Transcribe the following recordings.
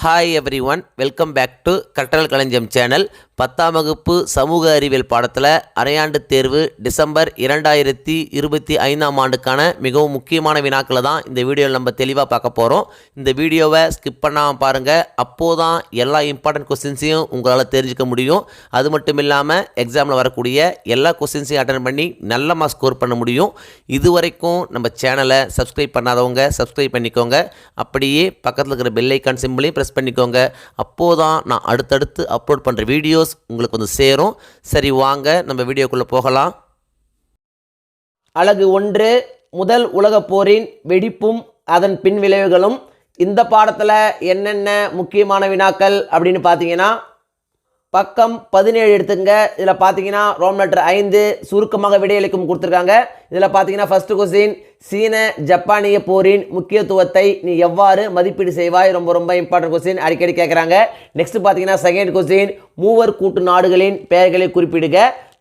Hi everyone, welcome back to கற்றல் களஞ்சியம் channel. 10ஆம் வகுப்பு சமூக அறிவியல் பாடத்தில் அரையாண்டு தேர்வு டிசம்பர் 2025ஆம் ஆண்டுக்கான மிகவும் முக்கியமான வினாக்களை தான் இந்த வீடியோவில் நம்ம தெளிவாக பார்க்க போகிறோம். இந்த வீடியோவை ஸ்கிப் பண்ணாமல் பாருங்கள். அப்போது தான் எல்லா இம்பார்ட்டன்ட் கொஸ்டின்ஸையும் உங்களால் தெரிஞ்சுக்க முடியும். அது மட்டும் இல்லாமல் எக்ஸாமில் வரக்கூடிய எல்லா கொஸ்டின்ஸையும் அட்டன் பண்ணி நல்ல மார்க் ஸ்கோர் பண்ண முடியும். இதுவரைக்கும் நம்ம சேனலை சப்ஸ்கிரைப் பண்ணாதவங்க சப்ஸ்கிரைப் பண்ணிக்கோங்க. அப்படியே பக்கத்தில் இருக்கிற பெல் ஐக்கான் சிம்பிளையும் ப்ரெஸ் பண்ணிக்கோங்க. அப்போது தான் நான் அடுத்தடுத்து அப்லோட் பண்ணுற வீடியோஸ் உங்களுக்கு வந்து சேரும். சரி, வாங்க நம்ம வீடியோக்குள்ளே போகலாம். அலகு 1, முதல் உலகப் போரின் வெடிப்பும் அதன் பின் விளைவுகளும். இந்த பாடத்தில் என்னென்ன முக்கியமான வினாக்கள் அப்படின்னு பார்த்தீங்கன்னா, பக்கம் 17 எடுத்துங்க. இதில் பார்த்தீங்கன்னா ரோம் லெட்டர் 5 சுருக்கமாக விடையளிக்கும் கொடுத்துருக்காங்க. இதில் பார்த்தீங்கன்னா ஃபர்ஸ்ட் கொஸ்டின், சீன ஜப்பானிய போரின் முக்கியத்துவத்தை நீ எவ்வாறு மதிப்பீடு செய்வாய்? ரொம்ப இம்பார்ட்டன்ட் கொஸ்டின், அடிக்கடி கேட்குறாங்க. நெக்ஸ்ட் பார்த்தீங்கன்னா செகண்ட் கொஸ்டின், மூவர் கூட்டு நாடுகளின் பெயர்களை குறிப்பிடுக.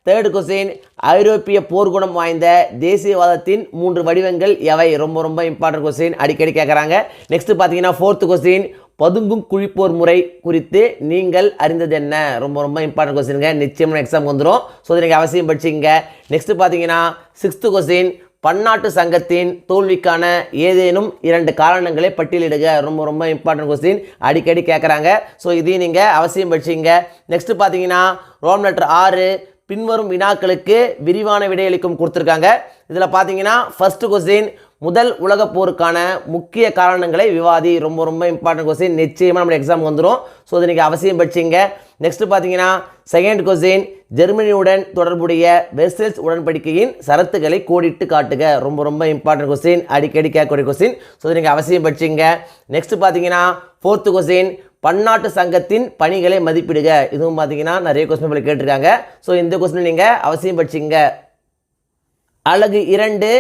தேர்ட் கொஸ்டின், ஐரோப்பிய போர்க்குணம் வாய்ந்த தேசியவாதத்தின் 3 வடிவங்கள் எவை? ரொம்ப இம்பார்ட்டன்ட் கொஸ்டின், அடிக்கடி கேட்குறாங்க. நெக்ஸ்ட் பார்த்தீங்கன்னா ஃபோர்த் கொஸ்டின், பதுங்கும் குழிப்போர் முறை குறித்து நீங்கள் அறிந்தது என்ன? ரொம்ப இம்பார்ட்டன்ட் கொஸ்டின்ங்க, நிச்சயமாக எக்ஸாம் வந்துடும். ஸோ நீங்கள் அவசியம் படிச்சிங்க. நெக்ஸ்ட் பார்த்தீங்கன்னா சிக்ஸ்த் கொஸ்டின், பன்னாட்டு சங்கத்தின் தோல்விக்கான ஏதேனும் 2 காரணங்களை பட்டியலிடுக. ரொம்ப இம்பார்ட்டன்ட் கொஸ்டின், அடிக்கடி கேட்குறாங்க. ஸோ இதையும் நீங்கள் அவசியம் படிச்சிங்க. நெக்ஸ்ட் பார்த்தீங்கன்னா ரோம் லெட்டர் 6 பின்வரும் வினாக்களுக்கு விரிவான விடையளிக்கும் கொடுத்துருக்காங்க. இதில் பார்த்தீங்கன்னா ஃபர்ஸ்ட் கொஸ்டின், முதல் உலகப் போருக்கான முக்கிய காரணங்களை விவாதி. ரொம்ப இம்பார்ட்டன்ட் கொஸ்டின், நிச்சயமாக நம்ம எக்ஸாம் வந்துடும். ஸோ இதை நீங்கள் அவசியம் படிச்சிங்க. நெக்ஸ்ட் பார்த்தீங்கன்னா செகண்ட் கொஸ்டின், ஜெர்மனியுடன் தொடர்புடைய வெர்சல்ஸ் உடன்படிக்கையின் சரத்துக்களை கோடிட்டு காட்டுக. ரொம்ப இம்பார்ட்டன்ட் கொஸ்டின், அடிக்கடி கேட்கக்கூடிய கொஸ்டின். ஸோ இதை நீங்கள் அவசியம் படிச்சிங்க. நெக்ஸ்ட் பார்த்தீங்கன்னா ஃபோர்த் கொஸ்டின், பன்னாட்டு சங்கத்தின் பணிகளை மதிப்பிடுக. இதுவும் பார்த்தீங்கன்னா நிறைய கொஸ்டின் கேட்டிருக்காங்க. ஸோ இந்த கொஸ்டின் நீங்கள் அவசியம் படிச்சிங்க. அலகு 2,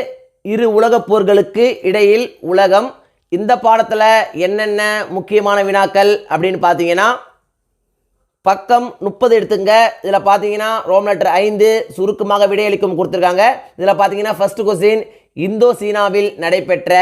இரு உலகப் போர்களுக்கு இடையில் உலகம். இந்த பாடத்தில் என்னென்ன முக்கியமான வினாக்கள் அப்படின்னு பார்த்தீங்கன்னா, பக்கம் 30 எடுத்துங்க. இதில் பார்த்தீங்கன்னா ரோம் லெட்டர் 5 சுருக்கமாக விடையளிக்கும் கொடுத்துருக்காங்க. இதில் பார்த்தீங்கன்னா ஃபர்ஸ்ட் கொஸ்டின், இந்தோ சீனாவில் நடைபெற்ற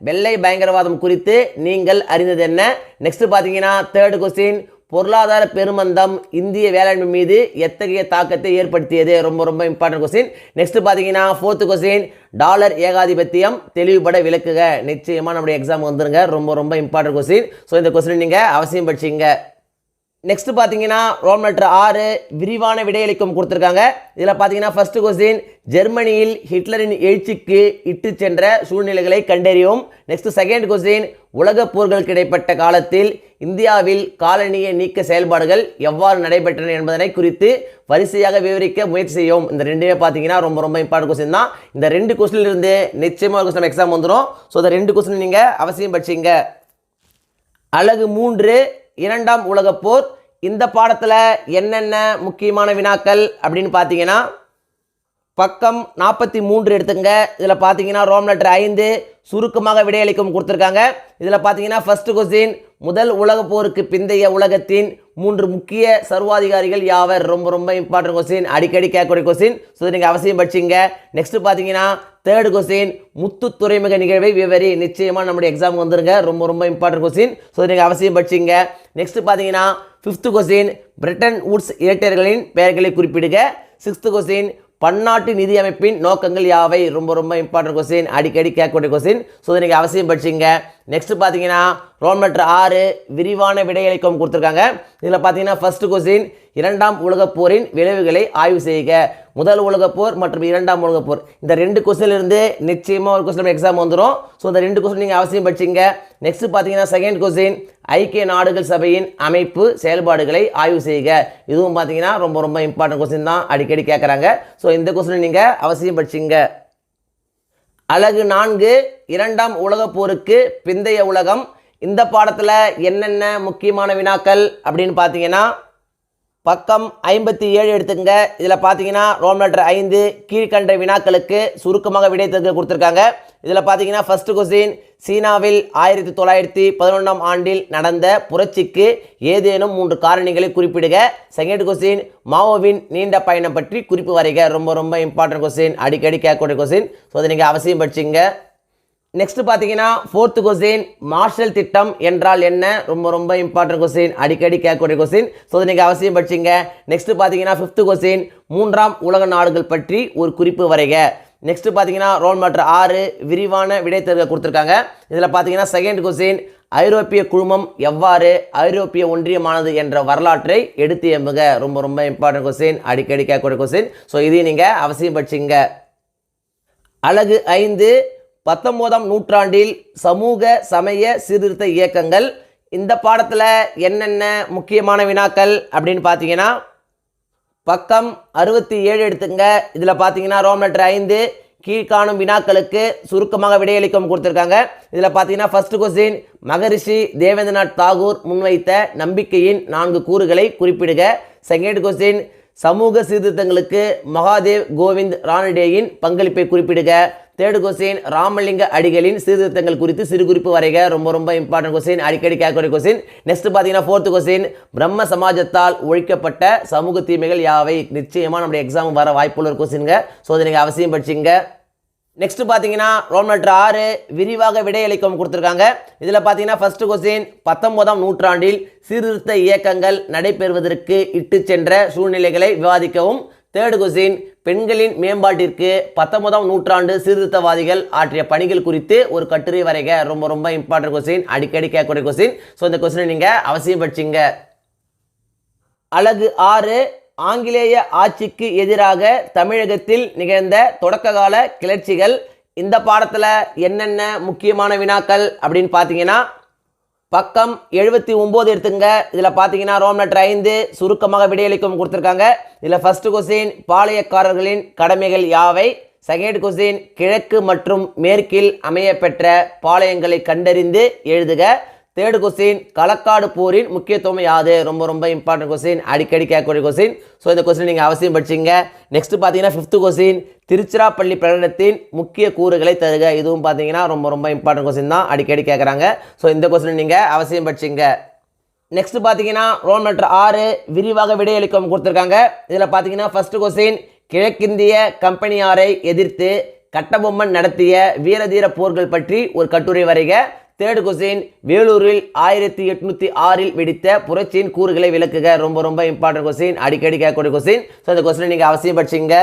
வெள்ளை பயங்கரவாதம் குறித்து நீங்கள் அறிந்தது என்ன? நெக்ஸ்ட் பார்த்தீங்கன்னா தேர்ட் கொஸ்டின், பொருளாதார பெருமந்தம் இந்திய வேளாண்மை மீது எத்தகைய தாக்கத்தை ஏற்படுத்தியது? ரொம்ப இம்பார்ட்டன்ட் கொஸ்டின். நெக்ஸ்ட் பார்த்தீங்கன்னா ஃபோர்த் கொஸ்டின், டாலர் ஏகாதிபத்தியம் தெளிவுபட விளக்குக. நிச்சயமாக நம்முடைய எக்ஸாம் வந்துருங்க. ரொம்ப இம்பார்ட்டன்ட் கொஸ்டின். ஸோ இந்த கொஸ்டின் நீங்கள் அவசியம் படிச்சிங்க. நெக்ஸ்ட் பார்த்தீங்கன்னா ரோம் லெட்டர் 6 விரிவான விடையளிக்கும் கொடுத்துருக்காங்க. இதில் பார்த்தீங்கன்னா ஃபர்ஸ்ட் கொஸ்டின், ஜெர்மனியில் ஹிட்லரின் எழுச்சிக்கு இட்டு சென்ற சூழ்நிலைகளை கண்டறியும். நெக்ஸ்ட் செகண்ட் கொஸ்டின், உலகப் போர்களுக்கு இடைப்பட்ட காலத்தில் இந்தியாவில் காலனிய நீக்க செயல்பாடுகள் எவ்வாறு நடைபெற்றன என்பதனை குறித்து வரிசையாக விவரிக்க முயற்சி செய்யும். இந்த ரெண்டுமே பார்த்தீங்கன்னா ரொம்ப இம்பார்ட்டன்ட் கொஸ்டின் தான். இந்த 2 கொஸ்டின்ல இருந்து நிச்சயமாக கொஸ்டின் எக்ஸாம் வந்துடும். ஸோ இந்த 2 கொஸ்டின் நீங்கள் அவசியம் படிச்சிங்க. அலகு 3, 2ஆம் உலகப் போர். இந்த பாடத்தில் என்னென்ன முக்கியமான வினாக்கள் அப்படின்னு பார்த்தீங்கன்னா, பக்கம் 43 எடுத்துங்க. இதில் பார்த்தீங்கன்னா ரோம் லெட்டர் 5 சுருக்கமாக விடையளிக்கும் கொடுத்துருக்காங்க. இதில் பார்த்தீங்கன்னா ஃபர்ஸ்ட் கொஸ்டின், முதல் உலகப் போருக்கு பிந்தைய உலகத்தின் 3 முக்கிய சர்வாதிகாரிகள் யாவர்? ரொம்ப இம்பார்ட்டன்ட் கொஸ்டின், அடிக்கடி கேட்கக்கூடிய கொஸ்டின். ஸோ நீங்கள் அவசியம் படிச்சிங்க. நெக்ஸ்ட் பார்த்தீங்கன்னா தேர்ட் கொஸ்டின், முத்து துறைமுக நிகழ்வை விவரி. நிச்சயமாக நம்முடைய எக்ஸாம் வந்துருங்க. ரொம்ப இம்பார்ட்டன்ட் கொஸ்டின். ஸோ நீங்கள் அவசியம் படிச்சிங்க. நெக்ஸ்ட் பார்த்தீங்கன்னா ஃபிஃப்த் கொஸ்டின், பிரிட்டன் வூட்ஸ் இரட்டையர்களின் பெயர்களை குறிப்பிடுக. சிக்ஸ்த் கொஸ்டின், பன்னாட்டு நிதி அமைப்பின் நோக்கங்கள் யாவை? ரொம்ப இம்பார்ட்டன்ட் கொஸ்டின், அடிக்கடி கேட்கக்கூடிய கொஸ்டின். ஸோ இதை நீங்கள் அவசியம் படிச்சிங்க. நெக்ஸ்ட் பார்த்தீங்கன்னா ரோம் லெட்டர் 6 விரிவான விடையளிக்கும் கொடுத்துருக்காங்க. இதில் பார்த்தீங்கன்னா ஃபர்ஸ்ட் கொஸ்டின், 2ஆம் உலகப் போரின் விளைவுகளை ஆய்வு செய்க. முதல் உலகப் போர் மற்றும் 2ஆம் உலகப் போர், இந்த 2 கொஸ்டின்ல இருந்து நிச்சயமாக ஒரு கொஸ்டின் எக்ஸாம் வந்துடும். ஸோ இந்த 2 கொஸ்டின் நீங்கள் அவசியம் படிச்சிங்க. நெக்ஸ்ட் பார்த்தீங்கன்னா செகண்ட் கொஸ்டின், ஐக்கிய நாடுகள் சபையின் அமைப்பு செயல்பாடுகளை ஆய்வு செய்க. இதுவும் பார்த்தீங்கன்னா ரொம்ப இம்பார்ட்டன்ட் கொஸ்டின் தான், அடிக்கடி கேட்குறாங்க. ஸோ இந்த கொஸ்டின் நீங்கள் அவசியம் படிச்சிங்க. அலகு 4, 2ஆம் உலகப் போருக்கு பிந்தைய உலகம். இந்த பாடத்தில் என்னென்ன முக்கியமான வினாக்கள் அப்படின்னு பார்த்தீங்கன்னா, பக்கம் 57 எடுத்துங்க. இதில் பார்த்தீங்கன்னா ரோம் லெட்டர் 5 கீழ்கண்ட வினாக்களுக்கு சுருக்கமாக விடை தருக கொடுத்துருக்காங்க. இதில் பார்த்தீங்கன்னா ஃபர்ஸ்ட் கொஸ்டின், சீனாவில் 1911ஆம் ஆண்டில் நடந்த புரட்சிக்கு ஏதேனும் 3 காரணிகளை குறிப்பிடுக. செகண்ட் கொஸ்டின், மாவோவின் நீண்ட பயணம் பற்றி குறிப்பு வரைக. ரொம்ப இம்பார்ட்டன்ட் கொஸ்டின், அடிக்கடி கேட்கக்கூடிய கொஸ்டின். ஸோ அதை நீங்கள் அவசியம் படிச்சிங்க. நெக்ஸ்ட் பார்த்தீங்கன்னா ஃபோர்த்து கொஸ்டின் மார்ஷல் திட்டம் என்றால் என்ன? ரொம்ப ரொம்ப இம்பார்ட்டன்ட் கொஸ்டின், அடிக்கடி கேட்கக்கூடிய கொஸ்டின். ஸோ இதை நீங்கள் அவசியம் படிச்சிங்க. நெக்ஸ்ட் பார்த்தீங்கன்னா ஃபிஃப்த்து கொஸ்டின் மூன்றாம் உலக நாடுகள் பற்றி ஒரு குறிப்பு வரைக. நெக்ஸ்ட் பார்த்தீங்கன்னா ரோல் நம்பர் 6 விரிவான விடை தருக கொடுத்துருக்காங்க. இதில் பார்த்தீங்கன்னா செகண்ட் கொஸ்டின் ஐரோப்பிய குழுமம் எவ்வாறு ஐரோப்பிய ஒன்றியமானது என்ற வரலாற்றை எடுத்து எம்புக. ரொம்ப ரொம்ப இம்பார்ட்டன்ட் கொஸ்டின், அடிக்கடி கேட்கக்கூடிய கொஸ்டின். ஸோ இதையும் நீங்கள் அவசியம் படிச்சிங்க. அலகு 5 19ஆம் நூற்றாண்டில் சமூக சமய சீர்திருத்த இயக்கங்கள். இந்த பாடத்தில் என்னென்ன முக்கியமான வினாக்கள் அப்படின்னு பார்த்தீங்கன்னா பக்கம் 67 எடுத்துங்க. இதில் பார்த்தீங்கன்னா ரோம் லெட்டர் 5 கீழ்காணும் வினாக்களுக்கு சுருக்கமாக விடையளிக்கும் கொடுத்துருக்காங்க. இதில் பார்த்தீங்கன்னா ஃபர்ஸ்ட் கொஸ்டின் மகரிஷி தேவேந்திரநாத் தாகூர் முன்வைத்த நம்பிக்கையின் 4 கூறுகளை குறிப்பிடுக. செகண்ட் கொஸ்டின் சமூக சீர்திருத்தங்களுக்கு மகாதேவ் கோவிந்த் ரானடேயின் பங்களிப்பை குறிப்பிடுக. தேர்ட் கொஸ்டின் ராமலிங்க அடிகளின் சீர்திருத்தங்கள் குறித்து சிறு குறிப்பு வரைக. ரொம்ப ரொம்ப இம்பார்ட்டன்ட் கொஸ்டின், அடிக்கடி கேட்கக்கூடிய கொஸ்டின். நெக்ஸ்ட் பார்த்தீங்கன்னா ஃபோர்த் கொஸ்டின் பிரம்ம சமாஜத்தால் ஒழிக்கப்பட்ட சமூக தீமைகள் யாவை? நிச்சயமாக நம்முடைய எக்ஸாம் வர வாய்ப்புள்ள ஒரு கொஸ்டின்ங்க. ஸோ அதை நீங்கள் அவசியம் படிச்சிங்க. நெக்ஸ்ட் பார்த்தீங்கன்னா ரோல் நம்பர் 6 விரிவாக விடையளிக்கும் கொடுத்துருக்காங்க. இதில் பார்த்தீங்கன்னா ஃபர்ஸ்ட் கொஸ்டின் 19ஆம் நூற்றாண்டில் சீர்திருத்த இயக்கங்கள் நடைபெறுவதற்கு இட்டு சென்ற சூழ்நிலைகளை விவாதிக்கவும். தேர்ட் கொஸ்டின் பெண்களின் மேம்பாட்டிற்கு 19ஆம் நூற்றாண்டு சீர்திருத்தவாதிகள் ஆற்றிய பணிகள் குறித்து ஒரு கட்டுரை வரைக. ரொம்ப ரொம்ப இம்பார்ட்டன்ட் கொஸ்டின், அடிக்கடி கேட்கக்கூடிய கொஸ்டின். ஸோ இந்த கொஸ்டினை நீங்கள் அவசியம் படிச்சிங்க. அலகு 6 ஆங்கிலேய ஆட்சிக்கு எதிராக தமிழகத்தில் நிகழ்ந்த தொடக்ககால கிளர்ச்சிகள். இந்த பாடத்தில் என்னென்ன முக்கியமான வினாக்கள் அப்படின்னு பார்த்தீங்கன்னா பக்கம் 79 எடுத்துங்க. இதில் பார்த்தீங்கன்னா ரோம் லெட்டர் 5 சுருக்கமாக விடையளிக்கும் கொடுத்துருக்காங்க. இதில் ஃபர்ஸ்ட் கொஸ்டின் பாளையக்காரர்களின் கடமைகள் யாவை? செகண்ட் கொஸ்டின் கிழக்கு மற்றும் மேற்கில் அமைய பெற்ற பாளையங்களை கண்டறிந்து எழுதுக. தேர்ட் கொஸ்டின் களக்காடு போரின் முக்கியத்துவம் யாது? ரொம்ப ரொம்ப இம்பார்ட்டன்ட் கொஸ்டின், அடிக்கடி கேட்கக்கூடிய கொஸ்டின். ஸோ இந்த கொஸ்டின் நீங்கள் அவசியம் படிச்சிங்க. நெக்ஸ்ட் பார்த்தீங்கன்னா ஃபிஃப்த் கொஸ்டின் திருச்சிராப்பள்ளி பிரகடனத்தின் முக்கிய கூறுகளை தருக. இதுவும் பார்த்தீங்கன்னா ரொம்ப ரொம்ப இம்பார்ட்டன்ட் கொஸ்டின் தான், அடிக்கடி கேட்குறாங்க. ஸோ இந்த கொஸ்டின் நீங்கள் அவசியம் படிச்சிங்க. நெக்ஸ்ட் பார்த்தீங்கன்னா ரோல் நம்பர் 6 விரிவாக விடையளிக்கும் கொடுத்துருக்காங்க. இதில் பார்த்தீங்கன்னா ஃபர்ஸ்ட் கொஸ்டின் கிழக்கிந்திய கம்பெனியாரை எதிர்த்து கட்டபொம்மன் நடத்திய வீரதீர போர்கள் பற்றி ஒரு கட்டுரை வரைக. தேர்ட் கொஸ்டின் வேலூரில் 1806 வெடித்த புரட்சியின் கூறுகளை விளக்குக. ரொம்ப ரொம்ப இம்பார்ட்டன்ட் கொஸ்டின், அடிக்கடி கேட்கக்கூடிய கொஸ்டின். ஸோ இந்த கொஸ்டினை நீங்கள் அவசியம் படிச்சிங்க.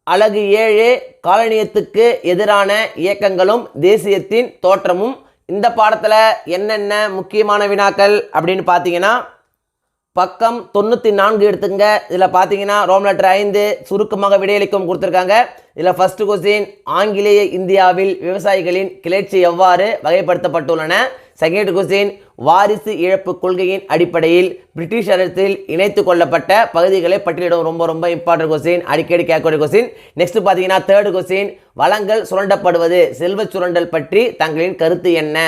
அலகு 7 காலனியத்துக்கு எதிரான இயக்கங்களும் தேசியத்தின் தோற்றமும். இந்த பாடத்தில் என்னென்ன முக்கியமான வினாக்கள் அப்படின்னு பார்த்தீங்கன்னா பக்கம் 94 எடுத்துங்க. இதில் பார்த்தீங்கன்னா ரோம் லெட்டர் 5 சுருக்கமாக விடையளிக்கும் கொடுத்துருக்காங்க. இதில் ஃபர்ஸ்ட் கொஸ்டின் ஆங்கிலேய இந்தியாவில் விவசாயிகளின் கிளர்ச்சி எவ்வாறு வகைப்படுத்தப்பட்டுள்ளன? செகண்ட் கொஸ்டின் வாரிசு இழப்பு கொள்கையின் அடிப்படையில் பிரிட்டிஷ் அரசில் இணைத்து கொள்ளப்பட்ட பகுதிகளை பட்டியலிடும். ரொம்ப ரொம்ப இம்பார்ட்டன்ட் கொஸ்டின், அடிக்கடி கேட்கக்கூடிய கொஸ்டின். நெக்ஸ்ட் பார்த்தீங்கன்னா தேர்ட் கொஸ்டின் வளங்கள் சுரண்டப்படுவது செல்வ சுரண்டல் பற்றி தங்களின் கருத்து என்ன?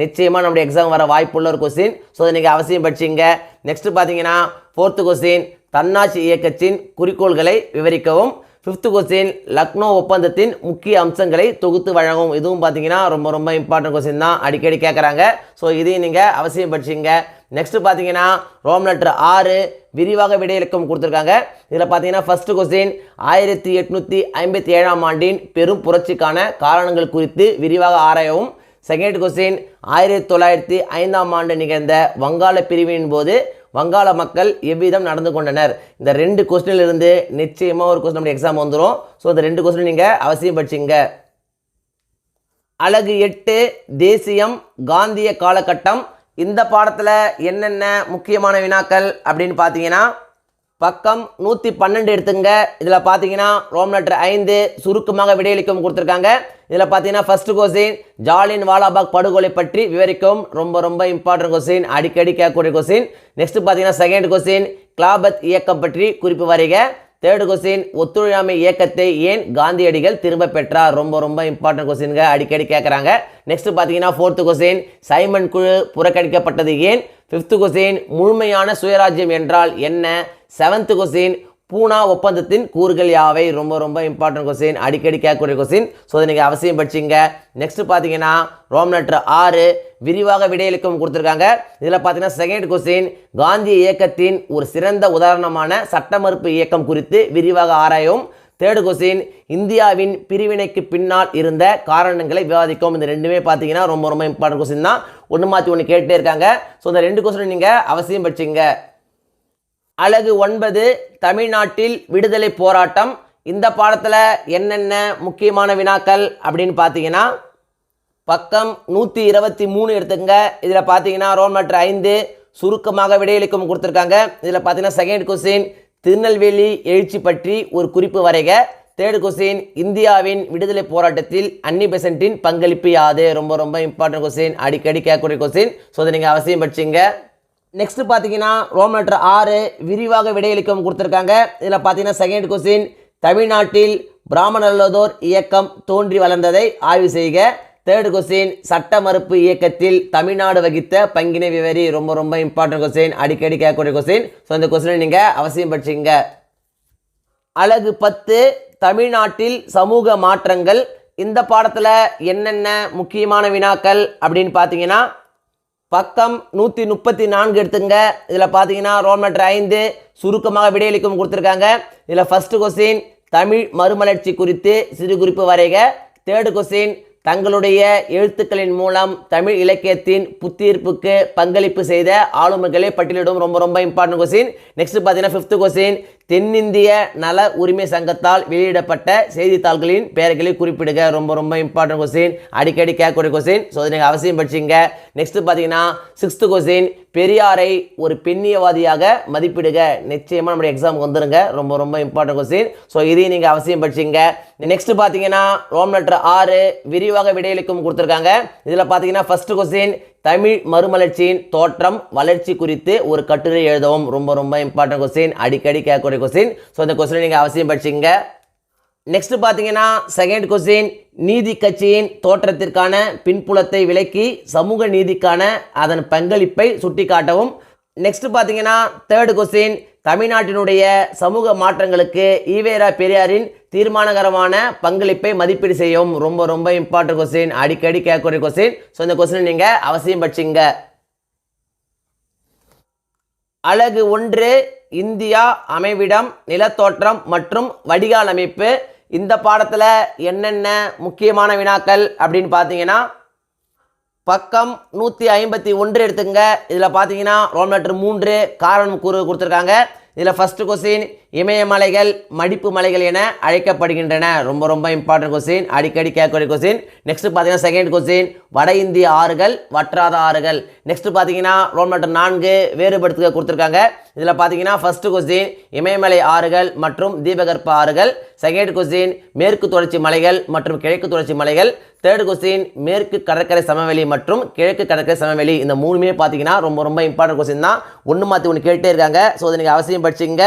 நிச்சயமாக நம்முடைய எக்ஸாம் வர வாய்ப்புள்ள ஒரு கொஸ்டின். ஸோ அதை நீங்கள் அவசியம் படிச்சிங்க. நெக்ஸ்ட் பார்த்தீங்கன்னா ஃபோர்த்து கொஸ்டின் தன்னாட்சி இயக்கத்தின் குறிக்கோள்களை விவரிக்கவும். ஃபிஃப்த் கொஸ்டின் லக்னோ ஒப்பந்தத்தின் முக்கிய அம்சங்களை தொகுத்து வழங்கும். இதுவும் பார்த்தீங்கன்னா ரொம்ப ரொம்ப இம்பார்ட்டன்ட் கொஸ்டின் தான், அடிக்கடி கேட்குறாங்க. ஸோ இதையும் நீங்கள் அவசியம் படிச்சிங்க. நெக்ஸ்ட் பார்த்தீங்கன்னா ரோம் லெட்டர் 6 விரிவாக விடையளிக்கும் கொடுத்துருக்காங்க. இதில் பார்த்தீங்கன்னா ஃபர்ஸ்ட் கொஸ்டின் 1857ஆம் ஆண்டின் பெரும் புரட்சிக்கான காரணங்கள் குறித்து விரிவாக ஆராயவும். செகண்ட் கொஸ்டின் 1905ஆம் ஆண்டு நிகழ்ந்த வங்காள பிரிவின் போது வங்காள மக்கள் எவ்விதம் நடந்து கொண்டனர். இந்த 2 கொஸ்டினிலிருந்து நிச்சயமாக ஒரு கொஸ்டின் நம்ம எக்ஸாம் வந்துடும். ஸோ இந்த 2 கொஸ்டின் நீங்கள் அவசியம் படிச்சிங்க. அலகு 8 தேசியம் காந்திய காலகட்டம். இந்த பாடத்தில் என்னென்ன முக்கியமான வினாக்கள் அப்படின்னு பார்த்தீங்கன்னா பக்கம் 112 எடுத்துங்க. இதில் பார்த்தீங்கன்னா ரோம் லெட்டர் 5 சுருக்கமாக விடையளிக்கும் கொடுத்துருக்காங்க. இதில் பார்த்தீங்கன்னா ஃபர்ஸ்ட் கொஸ்டின் ஜாலியன் வாலாபாக் படுகொலை பற்றி விவரிக்கும். ரொம்ப ரொம்ப இம்பார்ட்டன்ட் கொஸ்டின், அடிக்கடி கேட்கக்கூடிய கொஸ்டின். நெக்ஸ்ட் பார்த்தீங்கன்னா செகண்ட் கொஸ்டின் கிலாபத் இயக்கம் பற்றி குறிப்பு வரைக. தேர்ட் கொஸ்டின் ஒத்துழையாமை இயக்கத்தை ஏன் காந்தியடிகள் திரும்ப பெற்றார்? ரொம்ப ரொம்ப இம்பார்ட்டன்ட் கொஸ்டின்க, அடிக்கடி கேட்குறாங்க. நெக்ஸ்ட் பார்த்தீங்கன்னா ஃபோர்த் கொஸ்டின் சைமன் குழு புறக்கணிக்கப்பட்டது ஏன்? ஃபிஃப்த் கொஸ்டின் முழுமையான சுயராஜ்யம் என்றால் என்ன? செவன்த் கொஸ்டின் பூனா ஒப்பந்தத்தின் கூறுகள் யாவை? ரொம்ப ரொம்ப இம்பார்ட்டன்ட் கொஸ்டின், அடிக்கடி கேட்கக்கூடிய கொஸ்டின். ஸோ அதை நீங்கள் அவசியம் படிச்சிங்க. நெக்ஸ்ட் பார்த்தீங்கன்னா ரோம் லெட்டர் 6 விரிவாக விடையளிக்கும் கொடுத்துருக்காங்க. இதில் பார்த்தீங்கன்னா செகண்ட் கொஸ்டின் காந்தி இயக்கத்தின் ஒரு சிறந்த உதாரணமான சட்ட மறுப்பு இயக்கம் குறித்து விரிவாக ஆராயும். தேர்டு கொஸ்டின் இந்தியாவின் பிரிவினைக்கு பின்னால் இருந்த காரணங்களை விவாதிக்கும். இந்த ரெண்டுமே பார்த்தீங்கன்னா ரொம்ப ரொம்ப இம்பார்ட்டன்ட் கொஸ்டின் தான். ஒன்று மாற்றி ஒன்று கேட்டே இருக்காங்க. ஸோ இந்த 2 கொஸ்டின் நீங்கள் அவசியம் படிச்சிங்க. அலகு 9 தமிழ்நாட்டில் விடுதலை போராட்டம். இந்த பாடத்தில் என்னென்ன முக்கியமான வினாக்கள் அப்படின்னு பார்த்தீங்கன்னா பக்கம் 123 எடுத்துங்க. இதில் பார்த்தீங்கன்னா ரோல் நம்பர் 5 சுருக்கமாக விடையளிக்கும் கொடுத்துருக்காங்க. இதில் பார்த்தீங்கன்னா செகண்ட் கொஸ்டின் திருநெல்வேலி எழுச்சி பற்றி ஒரு குறிப்பு வரைக. தேர்டு கொஸ்டின் இந்தியாவின் விடுதலை போராட்டத்தில் அன்னி பெசன்ட்டின் பங்களிப்பு யாது. ரொம்ப ரொம்ப இம்பார்ட்டன்ட் கொஸ்டின், அடிக்கடி கேட்கக்கூடிய கொஸ்டின். ஸோ அதை நீங்கள் அவசியம் படிச்சிங்க. நெக்ஸ்ட் பார்த்தீங்கன்னா ரோல் நம்பர் 6 விரிவாக விடையளிக்கும் கொடுத்துருக்காங்க. இதில் பார்த்தீங்கன்னா செகண்ட் கொஸ்டின் தமிழ்நாட்டில் பிராமணல்லதோர் இயக்கம் தோன்றி வளர்ந்ததை ஆய்வு செய்க. தேர்டு கொஸ்டின் சட்ட மறுப்பு இயக்கத்தில் தமிழ்நாடு வகித்த பங்கினை விவரி. ரொம்ப ரொம்ப இம்பார்ட்டன்ட் கொஸ்டின், அடிக்கடி கேட்கக்கூடிய கொஸ்டின். ஸோ இந்த கொஸ்டினை நீங்கள் அவசியம் படிச்சிங்க. அலகு 10 தமிழ்நாட்டில் சமூக மாற்றங்கள். இந்த பாடத்தில் என்னென்ன முக்கியமான வினாக்கள் அப்படின்னு பார்த்தீங்கன்னா பக்கம் 134 எடுத்துங்க. இதில் பார்த்தீங்கன்னா ரோல் நம்பர் 5 சுருக்கமாக விடையளிக்கும் கொடுத்துருக்காங்க. இதில் ஃபர்ஸ்ட் கொஸ்டின் தமிழ் மறுமலர்ச்சி குறித்து சிறு குறிப்பு வரைக. தேர்டு கொஸ்டின் தங்களுடைய எழுத்துக்களின் மூலம் தமிழ் இலக்கியத்தின் புத்தியீர்ப்புக்கு பங்களிப்பு செய்த ஆளுமைகளை பட்டியலிடும். ரொம்ப ரொம்ப இம்பார்ட்டன்ட் கொஸ்டின். நெக்ஸ்ட் பார்த்தீங்கன்னா ஃபிஃப்த் கொஸ்டின் தென்னிந்திய நல உரிமை சங்கத்தால் வெளியிடப்பட்ட செய்தித்தாள்களின் பெயர்களை குறிப்பிடுக. ரொம்ப ரொம்ப இம்பார்ட்டன்ட் கொஸ்டின், அடிக்கடி கேட்கக்கூடிய கொஸ்டின். ஸோ அதை நீங்கள் அவசியம் படிச்சிங்க. நெக்ஸ்ட் பார்த்தீங்கன்னா சிக்ஸ்த் கொஸ்டின் பெரியாரை ஒரு பெண்ணியவாதியாக மதிப்பிடுக. நிச்சயமாக நம்முடைய எக்ஸாமுக்கு வந்துருங்க. ரொம்ப ரொம்ப இம்பார்ட்டன்ட் கொஸ்டின். ஸோ இதையும் நீங்கள் அவசியம் படிச்சிங்க. நெக்ஸ்ட் பார்த்தீங்கன்னா ரோல் நம்பர் 6 விரிவாக விடையளிக்கும் கொடுத்துருக்காங்க. இதில் பார்த்தீங்கன்னா ஃபர்ஸ்ட் கொஸ்டின் தமிழ் மறுமலர்ச்சியின் தோற்றம் வளர்ச்சி குறித்து ஒரு கட்டுரை எழுதவும். ரொம்ப ரொம்ப இம்பார்ட்டன்ட் கொஸ்டின், அடிக்கடி கேட்கக்கூடிய கொஸ்டின். ஸோ இந்த கொஸ்டினை நீங்கள் அவசியம் படிச்சிங்க. நெக்ஸ்ட் பார்த்தீங்கன்னா செகண்ட் கொஸ்டின் நீதி கட்சியின் தோற்றத்திற்கான பின்புலத்தை விளக்கி சமூக நீதிக்கான அதன் பங்களிப்பை சுட்டிக்காட்டவும். நெக்ஸ்ட் பார்த்தீங்கன்னா தேர்டு கொஸ்டின் தமிழ்நாட்டினுடைய சமூக மாற்றங்களுக்கு ஈவேரா பெரியாரின் தீர்மானகரமான பங்களிப்பை மதிப்பீடு செய்யவும். ரொம்ப ரொம்ப இம்பார்ட்டன்ட் கொஸ்டின், அடிக்கடி கேட்கக்கூடிய கொஸ்டின். ஸோ இந்த கொஸ்டினை நீங்கள் அவசியம் படிச்சிங்க. அலகு 1 இந்தியா அமைவிடம் நிலத்தோற்றம் மற்றும் வடிகால் அமைப்பு. இந்த பாடத்தில் என்னென்ன முக்கியமான வினாக்கள் அப்படின்னு பார்த்தீங்கன்னா பக்கம் 151 எடுத்துங்க. இதில் பார்த்தீங்கன்னா ரோல் நம்பர் 3 காரணம் கூறு கொடுத்துருக்காங்க. இதில் ஃபர்ஸ்ட் கொஸ்டின் இமயமலைகள் மடிப்பு மலைகள் என அழைக்கப்படுகின்றன. ரொம்ப ரொம்ப இம்பார்ட்டன்ட் கொஸ்டின், அடிக்கடி கேட்கக்கூடிய கொஸ்டின். நெக்ஸ்ட் பார்த்தீங்கன்னா செகண்ட் கொஸ்டின் வட இந்திய ஆறுகள் வற்றாத ஆறுகள். நெக்ஸ்ட் பார்த்தீங்கன்னா ரோல் நம்பர் 4 வேறுபடுத்துக கொடுத்துருக்காங்க. இதில் பார்த்தீங்கன்னா ஃபர்ஸ்ட் கொஸ்டின் இமயமலை ஆறுகள் மற்றும் தீபகற்ப ஆறுகள். செகண்ட் கொஸ்டின் மேற்கு தொடர்ச்சி மலைகள் மற்றும் கிழக்கு தொடர்ச்சி மலைகள். தேர்ட் கொஸ்டின் மேற்கு கடற்கரை சமவெளி மற்றும் கிழக்கு கடற்கரை சமவெளி. இந்த மூணுமே பார்த்தீங்கன்னா ரொம்ப ரொம்ப இம்பார்ட்டன்ட் கொஸ்டின் தான். ஒன்று மாற்றி ஒன்று கேட்டே இருக்காங்க. ஸோ அதை நீங்கள் அவசியம் படிச்சிங்க.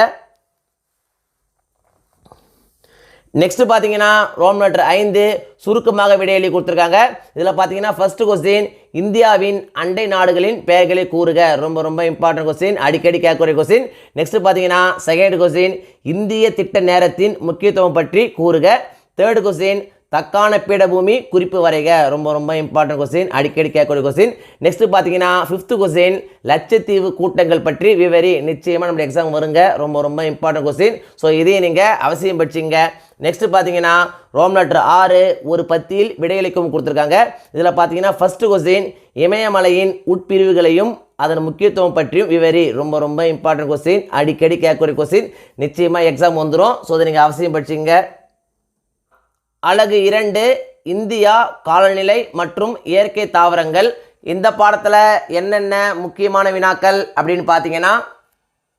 நெக்ஸ்ட் பார்த்தீங்கன்னா ரோல் நம்பர் 5 சுருக்கமாக விடையளி கொடுத்துருக்காங்க. இதில் பார்த்தீங்கன்னா ஃபர்ஸ்ட் கொஸ்டின் இந்தியாவின் அண்டை நாடுகளின் பெயர்களை கூறுக. ரொம்ப ரொம்ப இம்பார்ட்டன்ட் கொஸ்டின், அடிக்கடி கேட்கக்கூடிய கொஸ்டின். நெக்ஸ்ட் பார்த்தீங்கன்னா செகண்ட் கொஸ்டின் இந்திய திட்ட நேரத்தின் முக்கியத்துவம் பற்றி கூறுக. தேர்ட் கொஸ்டின் தக்கான பீடபூமி குறிப்பு வரைக. ரொம்ப ரொம்ப இம்பார்ட்டன்ட் கொஸ்டின், அடிக்கடி கேட்கக்கூடிய கொஸ்டின். நெக்ஸ்ட் பார்த்தீங்கன்னா ஃபிஃப்த் கொஸ்டின் லட்சத்தீவு கூட்டங்கள் பற்றி விவரி. நிச்சயமாக நம்ம எக்ஸாம் வருங்க. ரொம்ப ரொம்ப இம்பார்ட்டன்ட் கொஸ்டின். ஸோ இதையும் நீங்கள் அவசியம் படிச்சிங்க. நெக்ஸ்ட் பார்த்தீங்கன்னா ரோல் நம்பர் 6 ஒரு பத்தியில் விடையளிக்கும் கொடுத்துருக்காங்க. இதில் பார்த்தீங்கன்னா ஃபர்ஸ்ட் கொஸ்டின் இமயமலையின் உட்பிரிவுகளையும் அதன் முக்கியத்துவம் பற்றியும் விவரி. ரொம்ப ரொம்ப இம்பார்ட்டன்ட் கொஸ்டின், அடிக்கடி கேட்கக்கூடிய கொஸ்டின். நிச்சயமாக எக்ஸாம் வந்துடும். ஸோ அதை நீங்கள் அவசியம் படிச்சிங்க. அலகு 2 இந்தியா காலநிலை மற்றும் இயற்கை தாவரங்கள். இந்த பாடத்தில் என்னென்ன முக்கியமான வினாக்கள் அப்படின்னு பார்த்தீங்கன்னா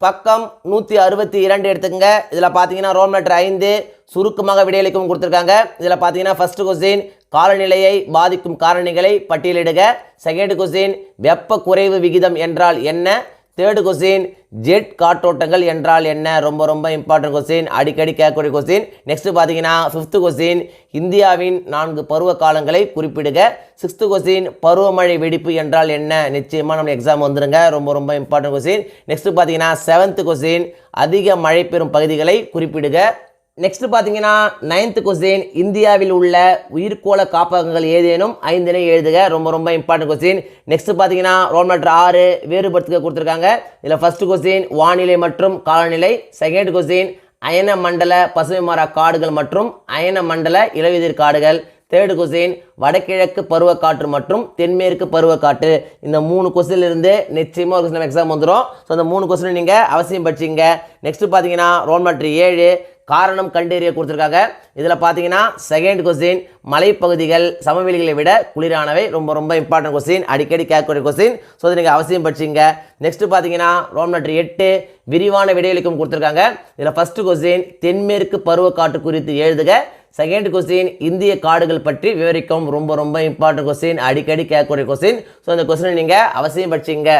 பக்கம் 162 எடுத்துக்கங்க. இதில் பார்த்தீங்கன்னா ரோல் நம்பர் 5 சுருக்கமாக விடையளிக்கும் கொடுத்துருக்காங்க. இதில் பார்த்தீங்கன்னா ஃபர்ஸ்ட் கொஸ்டின் காலநிலையை பாதிக்கும் காரணிகளை பட்டியலிடுக. செகண்ட் கொஸ்டின் வெப்ப குறைவு விகிதம் என்றால் என்ன. தேர்டு கொஸ்டின் ஜெட் காற்றோட்டங்கள் என்றால் என்ன. ரொம்ப ரொம்ப இம்பார்ட்டன்ட் கொஸ்டின், அடிக்கடி கேட்கக்கூடிய கொஸ்டின். நெக்ஸ்ட் பார்த்தீங்கன்னா ஃபிஃப்த் கொஸ்டின் இந்தியாவின் 4 பருவ காலங்களை குறிப்பிடுக. சிக்ஸ்த் கொஸ்டின் பருவமழை வெடிப்பு என்றால் என்ன. நிச்சயமாக நம்ம எக்ஸாம் வந்துருங்க. ரொம்ப ரொம்ப இம்பார்ட்டன்ட் கொஸ்டின். நெக்ஸ்ட் பார்த்தீங்கன்னா செவன்த் கொஸ்டின் அதிக மழை பெறும் பகுதிகளை குறிப்பிடுக. நெக்ஸ்ட் பார்த்தீங்கன்னா 9th கொஸ்டின் இந்தியாவில் உள்ள உயிர்கோள காப்பகங்கள் ஏதேனும் 5 எழுதுக. ரொம்ப ரொம்ப இம்பார்ட்டன்ட் கொஸ்டின். நெக்ஸ்ட் பார்த்தீங்கன்னா ரோல் நம்பர் 6 வேறுபடுத்துக கொடுத்துருக்காங்க. இதில் ஃபர்ஸ்ட் கொஸ்டின் வானிலை மற்றும் காலநிலை. செகண்ட் கொஸ்டின் அயன மண்டல பசுமை மர காடுகள் மற்றும் அயன மண்டல இலையுதிர் காடுகள். தேர்டு கொஸ்டின் வடகிழக்கு பருவக்காற்று மற்றும் தென்மேற்கு பருவக்காற்று. இந்த 3 கொஸ்டின்லேருந்து நிச்சயமாக ஒரு கொஸ்டின் எக்ஸாம் வந்துடும். ஸோ அந்த 3 கொஸ்டின் நீங்கள் அவசியம் படிச்சிங்க. நெக்ஸ்ட் பார்த்தீங்கன்னா ரோல் நம்பர் 7 காரணம் கண்டறிய கொடுத்துருக்காங்க. இதில் பார்த்தீங்கன்னா செகண்ட் கொஸ்டின் மலைப்பகுதிகள் சமவெளிகளை விட குளிரானவை. ரொம்ப ரொம்ப இம்பார்ட்டன்ட் கொஸ்டின், அடிக்கடி கேட்கக்கூடிய கொஸ்டின். ஸோ அதை நீங்கள் அவசியம் படிச்சிங்க. நெக்ஸ்ட் பார்த்தீங்கன்னா ரோல் நம்பர் 8 விரிவான விடையளிக்கும் கொடுத்துருக்காங்க. இதில் ஃபர்ஸ்ட் கொஸ்டின் தென்மேற்கு பருவக்காற்று குறித்து எழுதுக. செகண்ட் கொஸ்டின் இந்திய காடுகள் பற்றி விவரிக்கும். ரொம்ப ரொம்ப இம்பார்ட்டன்ட் கொஸ்டின், அடிக்கடி கேட்கக்கூடிய கொஸ்டின். ஸோ அந்த கொஸ்டினை நீங்கள் அவசியம் படிச்சிங்க.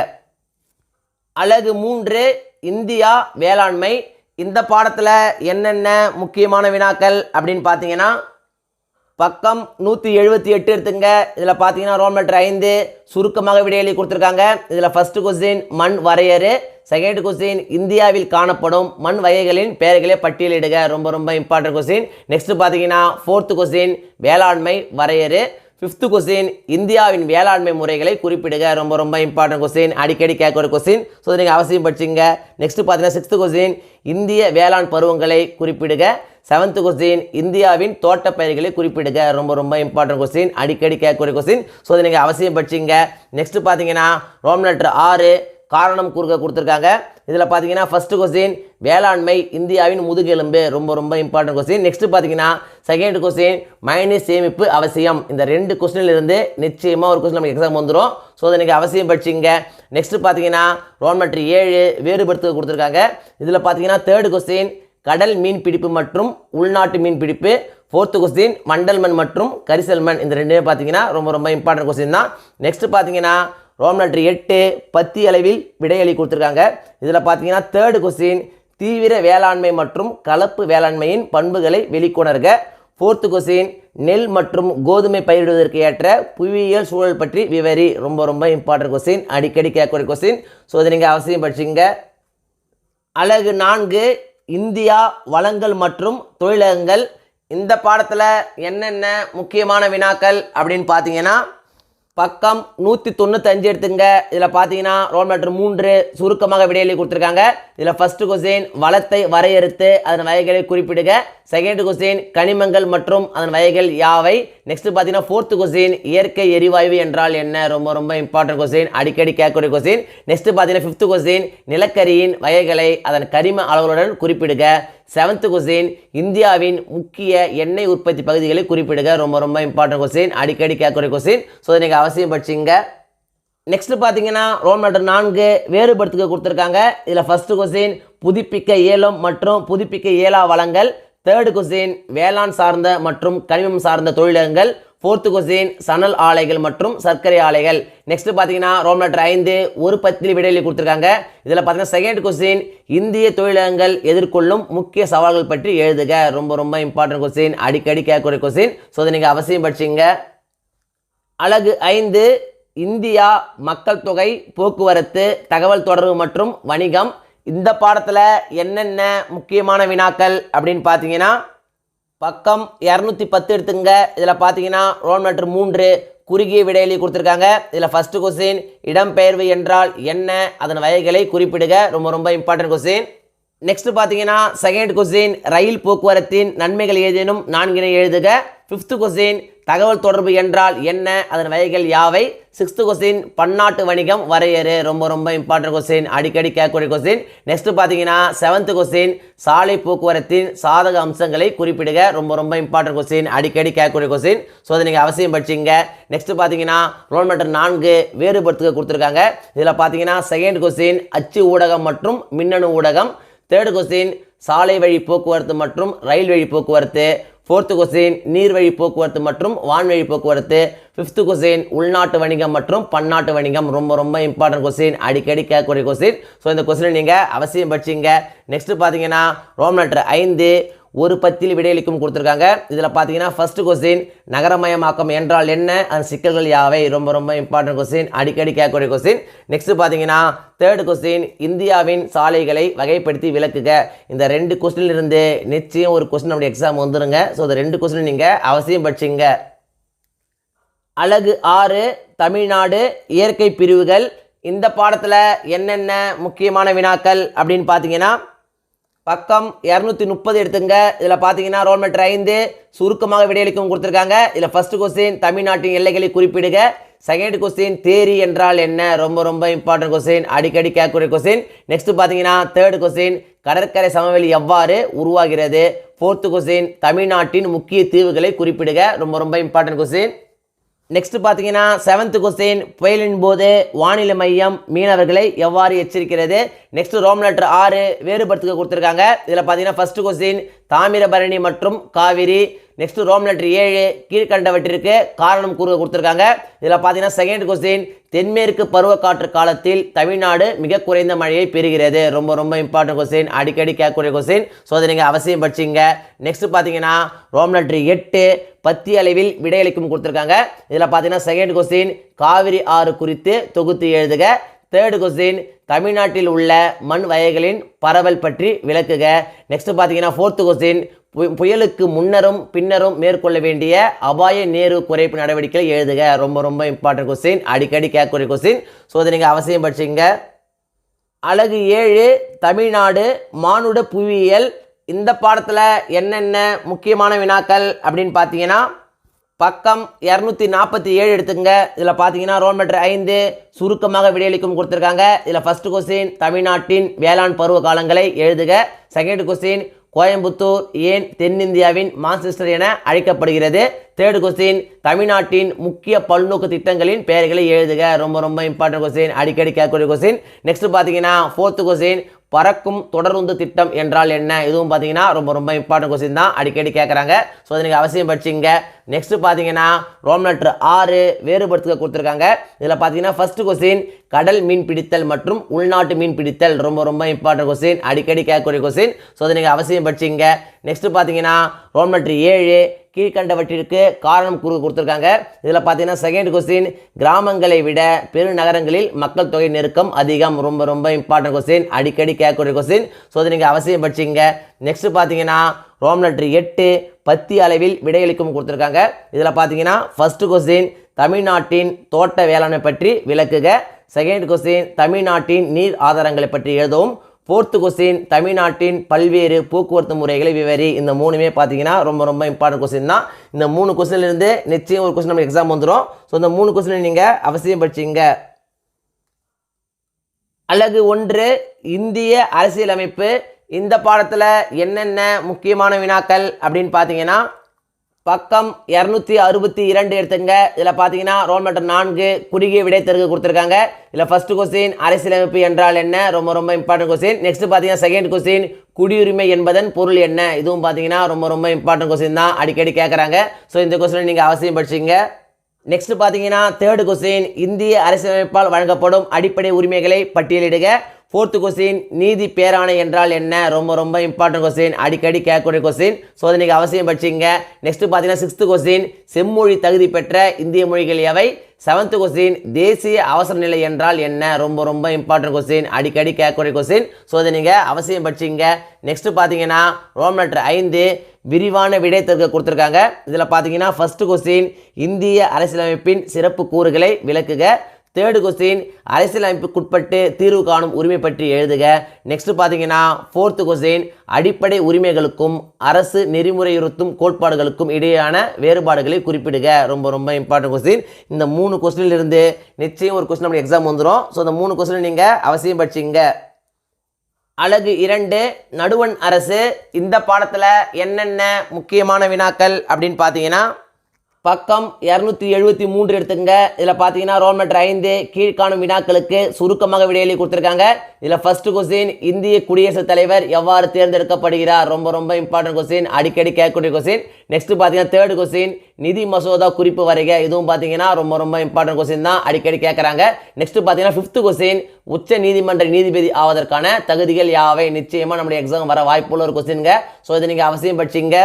அலகு 3 இந்தியா வேளாண்மை. இந்த பாடத்தில் என்னென்ன முக்கியமான வினாக்கள் அப்படின்னு பார்த்தீங்கன்னா பக்கம் 178 எடுத்துங்க. இதில் பார்த்தீங்கன்னா ரோல் நம்பர் 5 சுருக்கமாக விடையளி கொடுத்துருக்காங்க. இதில் ஃபர்ஸ்ட் கொஸ்டின் மண் வரையறு. செகண்ட் கொஸ்டின் இந்தியாவில் காணப்படும் மண் வகைகளின் பெயர்களை பட்டியலிடுக. ரொம்ப ரொம்ப இம்பார்ட்டன்ட் கொஸ்டின். நெக்ஸ்ட் பார்த்தீங்கன்னா ஃபோர்த் கொஸ்டின் வேளாண்மை வரையறு. ஃபிஃப்த் கொஸ்டின் இந்தியாவின் வேளாண்மை முறைகளை குறிப்பிடுக. ரொம்ப ரொம்ப இம்பார்ட்டன்ட் கொஸ்டின், அடிக்கடி கேட்கக்கூடிய கொஸ்டின். ஸோ நீங்கள் அவசியம் படிச்சிங்க. நெக்ஸ்ட் பார்த்தீங்கன்னா சிக்ஸ்த் கொஸ்டின் இந்திய வேளாண் பருவங்களை குறிப்பிடுக. செவன்த் கொஸ்டின் இந்தியாவின் தோட்ட பயிர்களை குறிப்பிடுக. ரொம்ப ரொம்ப இம்பார்ட்டன்ட் கொஸ்டின், அடிக்கடி கேட்கக்கூடிய கொஸ்டின். ஸோ அதை நீங்கள் அவசியம் படிச்சிங்க. நெக்ஸ்ட் பார்த்தீங்கன்னா ரோம் லெட்டர் 6 காரணம் கூறுக கொடுத்துருக்காங்க. இதில் பார்த்தீங்கன்னா ஃபர்ஸ்ட் கொஸ்டின் வேளாண்மை இந்தியாவின் முதுகெலும்பு. ரொம்ப ரொம்ப இம்பார்ட்டன்ட் கொஸ்டின். நெக்ஸ்ட் பார்த்தீங்கன்னா செகண்ட் கொஸ்டின் மைனஸ் சேமிப்பு அவசியம். இந்த 2 கொஸ்டின்லேருந்து நிச்சயமாக ஒரு கொஸ்டின் நமக்கு எக்ஸாம் வந்துடும். ஸோ அதை நீங்கள் அவசியம் படிச்சிங்க. நெக்ஸ்ட் பார்த்தீங்கன்னா ரோல் நம்பர் 7 வேறுபடுத்த கொடுத்துருக்காங்க. இதில் பார்த்தீங்கன்னா தேர்ட் கொஸ்டின் கடல் மீன் பிடிப்பு மற்றும் உள்நாட்டு மீன் பிடிப்பு. ஃபோர்த்து கொஸ்டின் மண்டல் மண் மற்றும் கரிசல் மண். இந்த 2 பார்த்தீங்கன்னா ரொம்ப ரொம்ப இம்பார்ட்டன்ட் கொஸ்டின் தான். நெக்ஸ்ட் பார்த்தீங்கன்னா ரோம் நம்பர் 8 பத்தி அளவில் விடையளி கொடுத்துருக்காங்க. இதில் பார்த்தீங்கன்னா தேர்டு கொஸ்டின் தீவிர வேளாண்மை மற்றும் கலப்பு வேளாண்மையின் பண்புகளை வெளிக்கொணர்க. ஃபோர்த்து கொஸ்டின் நெல் மற்றும் கோதுமை பயிரிடுவதற்கு ஏற்ற புவியியல் சூழல் பற்றி விவரி. ரொம்ப ரொம்ப இம்பார்ட்டன்ட் கொஸ்டின், அடிக்கடி கேட்கக்கூடிய கொஸ்டின். ஸோ இதை நீங்கள் அவசியம் படிச்சிங்க. அலகு 4 இந்தியா வளங்கள் மற்றும் தொழிலகங்கள். இந்த பாடத்தில் என்னென்ன முக்கியமான வினாக்கள் அப்படின்னு பார்த்தீங்கன்னா பக்கம் 195 எடுத்துங்க. இதில் பார்த்தீங்கன்னா ரோல் நம்பர் 3 சுருக்கமாக விடையளி கொடுத்துருக்காங்க. இதில் ஃபர்ஸ்ட் கொஸ்டின் வளத்தை வரையறுத்து அதன் வகைகளை குறிப்பிடுக. செகண்ட் கொஸ்டின் கனிமங்கள் மற்றும் அதன் வகைகள் யாவை. நெக்ஸ்ட் பார்த்தீங்கன்னா ஃபோர்த் கொஸ்டின் இயற்கை எரிவாயு என்றால் என்ன. ரொம்ப ரொம்ப இம்பார்ட்டன்ட் கொஸ்டின், அடிக்கடி கேட்கக்கூடிய கொஸ்டின். நெக்ஸ்ட் பார்த்தீங்கன்னா ஃபிஃப்த் கொஸ்டின் நிலக்கரியின் வகைகளை அதன் கரிம அளவுகளுடன் குறிப்பிடுக. செவன்த் கொஸ்டின் இந்தியாவின் முக்கிய எண்ணெய் உற்பத்தி பகுதிகளை குறிப்பிடுக. ரொம்ப ரொம்ப இம்பார்ட்டன்ட் கொஸ்டின், அடிக்கடி கேட்கக்கூடிய கொஸ்டின். ஸோ இதை நீங்கள் அவசியம் படிச்சிங்க. நெக்ஸ்ட் பார்த்தீங்கன்னா ரோல் நம்பர் 4 வேறுபடுத்துக்க கொடுத்துருக்காங்க. இதில் ஃபர்ஸ்ட் கொஸ்டின் புதுப்பிக்க இயலும் மற்றும் புதுப்பிக்க இயலா வளங்கள். தேர்டு கொஸ்டின் வேளாண் சார்ந்த மற்றும் கனிமம் சார்ந்த தொழிலகங்கள். ஃபோர்த்து கொஸ்டின் சணல் ஆலைகள் மற்றும் சர்க்கரை ஆலைகள். நெக்ஸ்ட் பார்த்தீங்கன்னா ரோம் லெட்டர் 5 ஒரு பத்தியில் விடையளி கொடுத்துருக்காங்க. இதில் பார்த்தீங்கன்னா செகண்ட் கொஸ்டின் இந்திய தொழிலகங்கள் எதிர்கொள்ளும் முக்கிய சவால்கள் பற்றி எழுதுக. ரொம்ப ரொம்ப இம்பார்ட்டன்ட் கொஸ்டின், அடிக்கடி கேட்கக்கூடிய கொஸ்டின். ஸோ அதை நீங்கள் அவசியம் படிச்சிங்க. அலகு 5 இந்தியா மக்கள் தொகை போக்குவரத்து தகவல் தொடர்பு மற்றும் வணிகம். இந்த பாடத்தில் என்னென்ன முக்கியமான வினாக்கள் அப்படின்னு பார்த்தீங்கன்னா பக்கம் 210 எடுத்துங்க. இதில் பார்த்தீங்கன்னா ரோல் நம்பர் 3 குறுகிய விடையளி கொடுத்துருக்காங்க. இதில் ஃபர்ஸ்ட் கொஸ்டின் இடம்பெயர்வு என்றால் என்ன, அதன் வகைகளை குறிப்பிடுக. ரொம்ப ரொம்ப இம்பார்ட்டன்ட் கொஸ்டின். நெக்ஸ்ட் பார்த்தீங்கன்னா செகண்ட் கொஸ்டின் ரயில் போக்குவரத்தின் நன்மைகள் ஏதேனும் 4 எழுதுக. ஃபிஃப்த் கொஸ்டின் தகவல் தொடர்பு என்றால் என்ன, அதன் வகைகள் யாவை. சிக்ஸ்த் கொஸ்டின் பன்னாட்டு வணிகம் வரையறு. ரொம்ப ரொம்ப இம்பார்ட்டன்ட் கொஸ்டின், அடிக்கடி கேட்கக்கூடிய கொஸ்டின். நெக்ஸ்ட் பார்த்தீங்கன்னா செவன்த் கொஸ்டின் சாலை போக்குவரத்தின் சாதக அம்சங்களை குறிப்பிடுக. ரொம்ப ரொம்ப இம்பார்ட்டன்ட் கொஸ்டின், அடிக்கடி கேட்கக்கூடிய கொஸ்டின். ஸோ அதை நீங்கள் அவசியம் படிச்சிங்க. நெக்ஸ்ட் பார்த்தீங்கன்னா ரோல் நம்பர் 4 வேறுபடுத்துக்க கொடுத்துருக்காங்க. இதில் பார்த்தீங்கன்னா செகண்ட் கொஸ்டின் அச்சு ஊடகம் மற்றும் மின்னணு ஊடகம். தேர்டு கொஸ்டின் சாலை வழி போக்குவரத்து மற்றும் ரயில் வழி போக்குவரத்து. ஃபோர்த்து கொஸ்டின் நீர்வழி போக்குவரத்து மற்றும் வான்வழி போக்குவரத்து. ஃபிஃப்த் கொஸ்டின் உள்நாட்டு வணிகம் மற்றும் பன்னாட்டு வணிகம். ரொம்ப ரொம்ப இம்பார்ட்டன்ட் கொஸ்டின், அடிக்கடி கேட்கக்கூடிய கொஸ்டின். ஸோ இந்த கொஸ்டினை நீங்கள் அவசியம் படிச்சிங்க. நெக்ஸ்ட் பார்த்தீங்கன்னா ரோம் லெட்டர் 5 ஒரு பத்தியில் விடையளிக்கும் கொடுத்துருக்காங்க. இதில் பார்த்தீங்கன்னா ஃபர்ஸ்ட் கொஸ்டின் நகரமயமாக்கம் என்றால் என்ன, அதன் சிக்கல்கள் யாவை. ரொம்ப ரொம்ப இம்பார்ட்டன்ட் கொஸ்டின், அடிக்கடி கேட்கக்கூடிய கொஸ்டின். நெக்ஸ்ட் பார்த்தீங்கன்னா தேர்ட் கொஸ்டின் இந்தியாவின் சாலைகளை வகைப்படுத்தி விளக்குக. இந்த 2 கொஸ்டின்லேருந்து நிச்சயம் ஒரு கொஸ்டின் நம்முடைய எக்ஸாம் வந்துருங்க. ஸோ இந்த 2 கொஸ்டின் நீங்கள் அவசியம் படிச்சிங்க. அலகு 6 தமிழ்நாடு இயற்கை பிரிவுகள். இந்த பாடத்தில் என்னென்ன முக்கியமான வினாக்கள் அப்படின்னு பார்த்தீங்கன்னா பக்கம் 230 எடுத்துங்க. இதில் பார்த்தீங்கன்னா ரோல் நம்பர் 5 சுருக்கமாக விடையளிக்கும் கொடுத்துருக்காங்க. இதில் ஃபர்ஸ்ட் கொஸ்டின் தமிழ்நாட்டின் எல்லைகளை குறிப்பிடுக. செகண்ட் கொஸ்டின் தேரி என்றால் என்ன, ரொம்ப ரொம்ப இம்பார்ட்டன்ட் கொஸ்டின், அடிக்கடி கேட்கக்கூடிய கொஸ்டின். நெக்ஸ்ட் பார்த்தீங்கன்னா தேர்ட் கொஸ்டின் கடற்கரை சமவெளி எவ்வாறு உருவாகிறது. ஃபோர்த்து கொஸ்டின் தமிழ்நாட்டின் முக்கிய தீவுகளை குறிப்பிடுக, ரொம்ப ரொம்ப இம்பார்ட்டன்ட் கொஸ்டின். நெக்ஸ்ட் பார்த்தீங்கன்னா செவன்த் கொஸ்டின் புயலின் போது வானிலை மையம் மீனவர்களை எவ்வாறு எச்சரிக்கிறது. நெக்ஸ்ட் ரோம் லெட்டர் 6 வேறுபடுத்துக்க கொடுத்துருக்காங்க. இதில் பார்த்தீங்கன்னா ஃபர்ஸ்ட் கொஸ்டின் தாமிரபரணி மற்றும் காவிரி. நெக்ஸ்ட் ரோம் லெட்டர் 7 கீழ்கண்டவற்றிற்கு காரணம் கூற கொடுத்துருக்காங்க. இதில் பார்த்தீங்கன்னா செகண்ட் கொஸ்டின் தென்மேற்கு பருவக்காற்று காலத்தில் தமிழ்நாடு மிக குறைந்த மழையை பெறுகிறது, ரொம்ப ரொம்ப இம்பார்ட்டன்ட் கொஸ்டின், அடிக்கடி கேட்கக்கூடிய கொஸ்டின். ஸோ அதை நீங்கள் அவசியம் படிச்சிங்க. நெக்ஸ்ட் பார்த்தீங்கன்னா ரோம் லெட்டர் 8 பத்தி அளவில் விடையளிக்கும் கொடுத்துருக்காங்க. இதில் பார்த்தீங்கன்னா செகண்ட் கொஸ்டின் காவிரி ஆறு குறித்து தொகுத்து எழுதுக. தேர்டு கொஸ்டின் தமிழ்நாட்டில் உள்ள மண் வகைகளின் பரவல் பற்றி விளக்குக. நெக்ஸ்ட் பார்த்தீங்கன்னா ஃபோர்த்து கொஸ்டின் புயலுக்கு முன்னரும் பின்னரும் மேற்கொள்ள வேண்டிய அபாய நேரு குறைப்பு நடவடிக்கைகள் எழுதுக, ரொம்ப ரொம்ப இம்பார்ட்டன்ட் கொஸ்டின், அடிக்கடி கேட்கக்கூடிய கொஸ்டின். ஸோ அதை நீங்கள் அவசியம் படிச்சிங்க. அழகு 7 தமிழ்நாடு மானுட புவியியல். இந்த பாடத்தில் என்னென்ன முக்கியமான வினாக்கள் அப்படின்னு பார்த்தீங்கன்னா பக்கம் 247 எடுத்துங்க. இதில் பார்த்தீங்கன்னா ரோல் நம்பர் 5 சுருக்கமாக விடையளிக்கும் கொடுத்துருக்காங்க. இதில் ஃபர்ஸ்ட் கொஸ்டின் தமிழ்நாட்டின் வேளாண் பருவ காலங்களை எழுதுக. செகண்ட் கொஸ்டின் கோயம்புத்தூர் ஏன் தென்னிந்தியாவின் மான்செஸ்டர் என அழைக்கப்படுகிறது. தேர்ட் கொஸ்டின் தமிழ்நாட்டின் முக்கிய பல்நோக்கு திட்டங்களின் பெயர்களை எழுதுக, ரொம்ப ரொம்ப இம்பார்ட்டன்ட் கொஸ்டின், அடிக்கடி கேட்கக்கூடிய கொஸ்டின். நெக்ஸ்ட் பார்த்தீங்கன்னா ஃபோர்த்து கொஸ்டின் பறக்கும் தொடருந்து திட்டம் என்றால் என்ன, இதுவும் பார்த்தீங்கன்னா ரொம்ப ரொம்ப இம்பார்ட்டன்ட் கொஸ்டின் தான், அடிக்கடி கேட்குறாங்க. ஸோ அதை நீங்கள் அவசியம் படிச்சிங்க. நெக்ஸ்ட் பார்த்தீங்கன்னா ரோம் லெட்டர் 6 வேறுபடுத்துக்க கொடுத்துருக்காங்க. இதில் பார்த்தீங்கன்னா ஃபர்ஸ்ட் கொஸ்டின் கடல் மீன் பிடித்தல் மற்றும் உள்நாட்டு மீன் பிடித்தல், ரொம்ப ரொம்ப இம்பார்ட்டன்ட் கொஸ்டின், அடிக்கடி கேட்கக்கூடிய கொஸ்டின். ஸோ அதை நீங்கள் அவசியம் படிச்சிங்க. நெக்ஸ்ட் பார்த்தீங்கன்னா ரோம் லெட்டர் 7 கீழ்கண்டவற்றிற்கு காரணம் கொடுத்துருக்காங்க. இதில் பார்த்தீங்கன்னா செகண்ட் கொஸ்டின் கிராமங்களை விட பெருநகரங்களில் மக்கள் தொகை நெருக்கம் அதிகம், ரொம்ப ரொம்ப இம்பார்ட்டன்ட் கொஸ்டின், அடிக்கடி கேட்கக்கூடிய கொஸ்டின். ஸோ அதை நீங்கள் அவசியம் படிச்சிங்க. நெக்ஸ்ட் பார்த்தீங்கன்னா ரோம் லெட்டர் 8 பத்தி அளவில் விடையளிக்கும் கொடுத்துருக்காங்க. இதில் பார்த்தீங்கன்னா ஃபர்ஸ்ட் கொஸ்டின் தமிழ்நாட்டின் தோட்ட வேளாண்மை பற்றி விளக்குக. செகண்ட் கொஸ்டின் தமிழ்நாட்டின் நீர் ஆதாரங்களை பற்றி எழுதவும். ஃபோர்த்து கொஸ்டின் தமிழ்நாட்டின் பல்வேறு போக்குவரத்து முறைகளை விவரி. இந்த மூணுமே பார்த்தீங்கன்னா ரொம்ப ரொம்ப இம்பார்ட்டன்ட் கொஸ்டின் தான். இந்த 3 கொஸ்டின்லேருந்து நிச்சயம் ஒரு கொஸ்டின் நமக்கு எக்ஸாம் வந்துடும். ஸோ இந்த 3 கொஸ்டின் நீங்கள் அவசியம் படிச்சிங்க. அழகு 1 இந்திய அரசியலமைப்பு. இந்த பாடத்தில் என்னென்ன முக்கியமான வினாக்கள் அப்படின்னு பார்த்தீங்கன்னா பக்கம் 262 எடுத்துங்க. இதில் பார்த்தீங்கன்னா ரோல் நம்பர் 4 குறுகிய விடைத்தருக்கு கொடுத்துருக்காங்க. இதில் ஃபர்ஸ்ட் கொஸ்டின் அரசியலமைப்பு என்றால் என்ன, ரொம்ப ரொம்ப இம்பார்ட்டன்ட் கொஸ்டின். நெக்ஸ்ட் பார்த்தீங்கன்னா செகண்ட் கொஸ்டின் குடியுரிமை என்பதன் பொருள் என்ன, இதுவும் பார்த்தீங்கன்னா ரொம்ப ரொம்ப இம்பார்ட்டன்ட் கொஸ்டின் தான், அடிக்கடி கேட்குறாங்க. ஸோ இந்த கொஸ்டின் நீங்கள் அவசியம் படிச்சிங்க. நெக்ஸ்ட் பார்த்தீங்கன்னா தேர்டு கொஸ்டின் இந்திய அரசியலமைப்பால் வழங்கப்படும் அடிப்படை உரிமைகளை பட்டியலிடுக. ஃபோர்த்து கொஸ்டின் நீதி பேராணை என்றால் என்ன, ரொம்ப ரொம்ப இம்பார்ட்டன்ட் கொஸ்டின், அடிக்கடி கேட்கக்கூடிய கொஸ்டின். ஸோ அதை நீங்கள் அவசியம் படிச்சிங்க. நெக்ஸ்ட் பார்த்தீங்கன்னா சிக்ஸ்த் கொஸ்டின் செம்மொழி தகுதி பெற்ற இந்திய மொழிகள் எவை. செவன்த் கொஸ்டின் தேசிய அவசர நிலை என்றால் என்ன, ரொம்ப ரொம்ப இம்பார்ட்டன்ட் கொஸ்டின், அடிக்கடி கேட்கக்கூடிய கொஸ்டின். ஸோ அதை நீங்கள் அவசியம் படிச்சிங்க. நெக்ஸ்ட் பார்த்தீங்கன்னா ரோம் லெட்டர் 5 விரிவான விடைத்தற்கு கொடுத்துருக்காங்க. இதில் பார்த்தீங்கன்னா ஃபர்ஸ்ட் கொஸ்டின் இந்திய அரசியலமைப்பின் சிறப்பு கூறுகளை விளக்குக. தேர்டு கொஸ்டின் அரசியலமைப்புக்குட்பட்டு தீர்வு காணும் உரிமை பற்றி எழுதுக. நெக்ஸ்ட் பார்த்தீங்கன்னா ஃபோர்த்து கொஸ்டின் அடிப்படை உரிமைகளுக்கும் அரசு நெறிமுறையுறுத்தும் கோட்பாடுகளுக்கும் இடையேயான வேறுபாடுகளை குறிப்பிடுக, ரொம்ப ரொம்ப இம்பார்ட்டன்ட் கொஸ்டின். இந்த 3 கொஸ்டினிலிருந்து நிச்சயம் ஒரு கொஸ்டின் நமக்கு எக்ஸாம் வந்துடும். ஸோ இந்த 3 கொஸ்டின் நீங்கள் அவசியம் படிச்சிங்க. அழகு 2 நடுவண் அரசு. இந்த பாடத்தில் என்னென்ன முக்கியமான வினாக்கள் அப்படின்னு பார்த்தீங்கன்னா பக்கம் 273 எடுத்துங்க. இதில் பார்த்தீங்கன்னா ரோல் நம்பர் 5 கீழ்காணும் வினாக்களுக்கு சுருக்கமாக விடையளி கொடுத்துருக்காங்க. இதில் ஃபர்ஸ்ட் கொஸ்டின் இந்திய குடியரசுத் தலைவர் எவ்வாறு தேர்ந்தெடுக்கப்படுகிறார், ரொம்ப ரொம்ப இம்பார்ட்டன்ட் கொஸ்டின், அடிக்கடி கேட்கக்கூடிய கொஸ்டின். நெக்ஸ்ட் பார்த்தீங்கன்னா தேர்ட் கொஸ்டின் நிதி மசோதா குறிப்பு வரைக, இதுவும் பார்த்தீங்கன்னா ரொம்ப ரொம்ப இம்பார்ட்டன்ட் கொஸ்டின் தான், அடிக்கடி கேட்குறாங்க. நெக்ஸ்ட் பார்த்தீங்கன்னா ஃபிஃப்த் கொஸ்டின் உச்ச நீதிமன்ற நீதிபதி ஆவதற்கான தகுதிகள் யாவை, நிச்சயமாக நம்முடைய எக்ஸாம் வர வாய்ப்புள்ள ஒரு கொஸ்டின்ங்க. ஸோ இதை நீங்கள் அவசியம் படிச்சிங்க.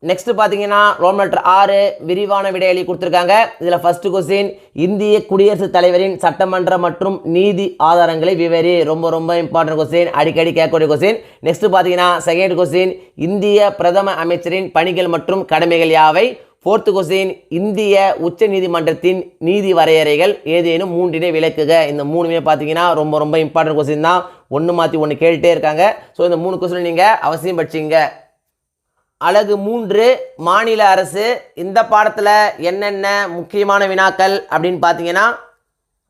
நெக்ஸ்ட் பார்த்தீங்கன்னா ரோம் லெட்டர் 6 விரிவான விடையளி கொடுத்துருக்காங்க. இதில் ஃபர்ஸ்ட் கொஸ்டின் இந்திய குடியரசுத் தலைவரின் சட்டமன்ற மற்றும் நீதி ஆதாரங்களை விவரி, ரொம்ப ரொம்ப இம்பார்ட்டன்ட் கொஸ்டின், அடிக்கடி கேட்கக்கூடிய கொஸ்டின். நெக்ஸ்ட் பார்த்தீங்கன்னா செகண்ட் கொஸ்டின் இந்திய பிரதம அமைச்சரின் பணிகள் மற்றும் கடமைகள் யாவை. 4th கொஸ்டின் இந்திய உச்ச நீதிமன்றத்தின் நீதி வரையறைகள் ஏதேனும் 3 விளக்குக. இந்த 3மே பார்த்தீங்கன்னா ரொம்ப ரொம்ப இம்பார்ட்டன்ட் கொஸ்டின் தான். ஒன்று மாற்றி ஒன்று கேட்டுகிட்டே இருக்காங்க. ஸோ இந்த 3 கொஸ்டின் நீங்கள் அவசியம் படிச்சிங்க. அலகு 3 மாநில அரசு. இந்த பாடத்தில் என்னென்ன முக்கியமான வினாக்கள் அப்படின்னு பார்த்தீங்கன்னா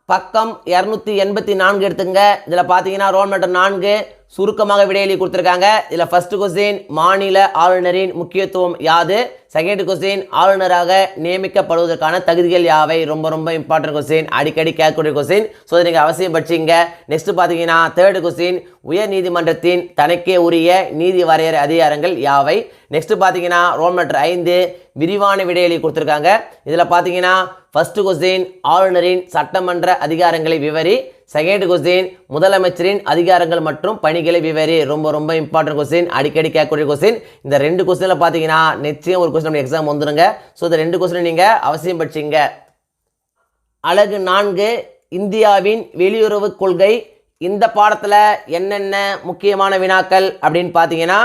பக்கம் 284 எடுத்துங்க. இதில் பார்த்தீங்கன்னா ரோல் நம்பர் 4 சுருக்கமாக விடையெளி கொடுத்துருக்காங்க. இதில் ஃபர்ஸ்ட் கொஸ்டின் மாநில ஆளுநரின் முக்கியத்துவம் யாது. செகண்ட் கொஸ்டின் ஆளுநராக நியமிக்கப்படுவதற்கான தகுதிகள் யாவை. ரொம்ப ரொம்ப இம்பார்ட்டன்ட் கொஸ்டின், அடிக்கடி கேட்கக்கூடிய கொஸ்டின். ஸோ இதை நீங்கள் அவசியம் படிச்சிங்க. நெக்ஸ்ட் பார்த்தீங்கன்னா தேர்ட் கொஸ்டின் உயர் நீதிமன்றத்தின் தனக்கே உரிய நீதி வரையறை அதிகாரங்கள் யாவை. நெக்ஸ்ட் பார்த்தீங்கன்னா ரோல் நம்பர் 5 விரிவான விடையெளி கொடுத்துருக்காங்க. இதில் பார்த்தீங்கன்னா ஃபர்ஸ்ட் கொஸ்டின் ஆளுநரின் சட்டமன்ற அதிகாரங்களை விவரி. செகண்ட் கொஸ்டின் முதலமைச்சரின் அதிகாரங்கள் மற்றும் பணிகளை விவரி. ரொம்ப ரொம்ப இம்பார்ட்டன்ட் கொஸ்டின், அடிக்கடி கேட்கக்கூடிய கொஸ்டின். இந்த 2 கொஸ்டினில் பார்த்தீங்கன்னா நிச்சயம் ஒரு கொஸ்டின் எக்ஸாம் வந்துருங்க. ஸோ இந்த 2 கொஸ்டின் நீங்கள் அவசியம் படிச்சிங்க. அலகு 4 இந்தியாவின் வெளியுறவு கொள்கை. இந்த பாடத்தில் என்னென்ன முக்கியமான வினாக்கள் அப்படின்னு பார்த்தீங்கன்னா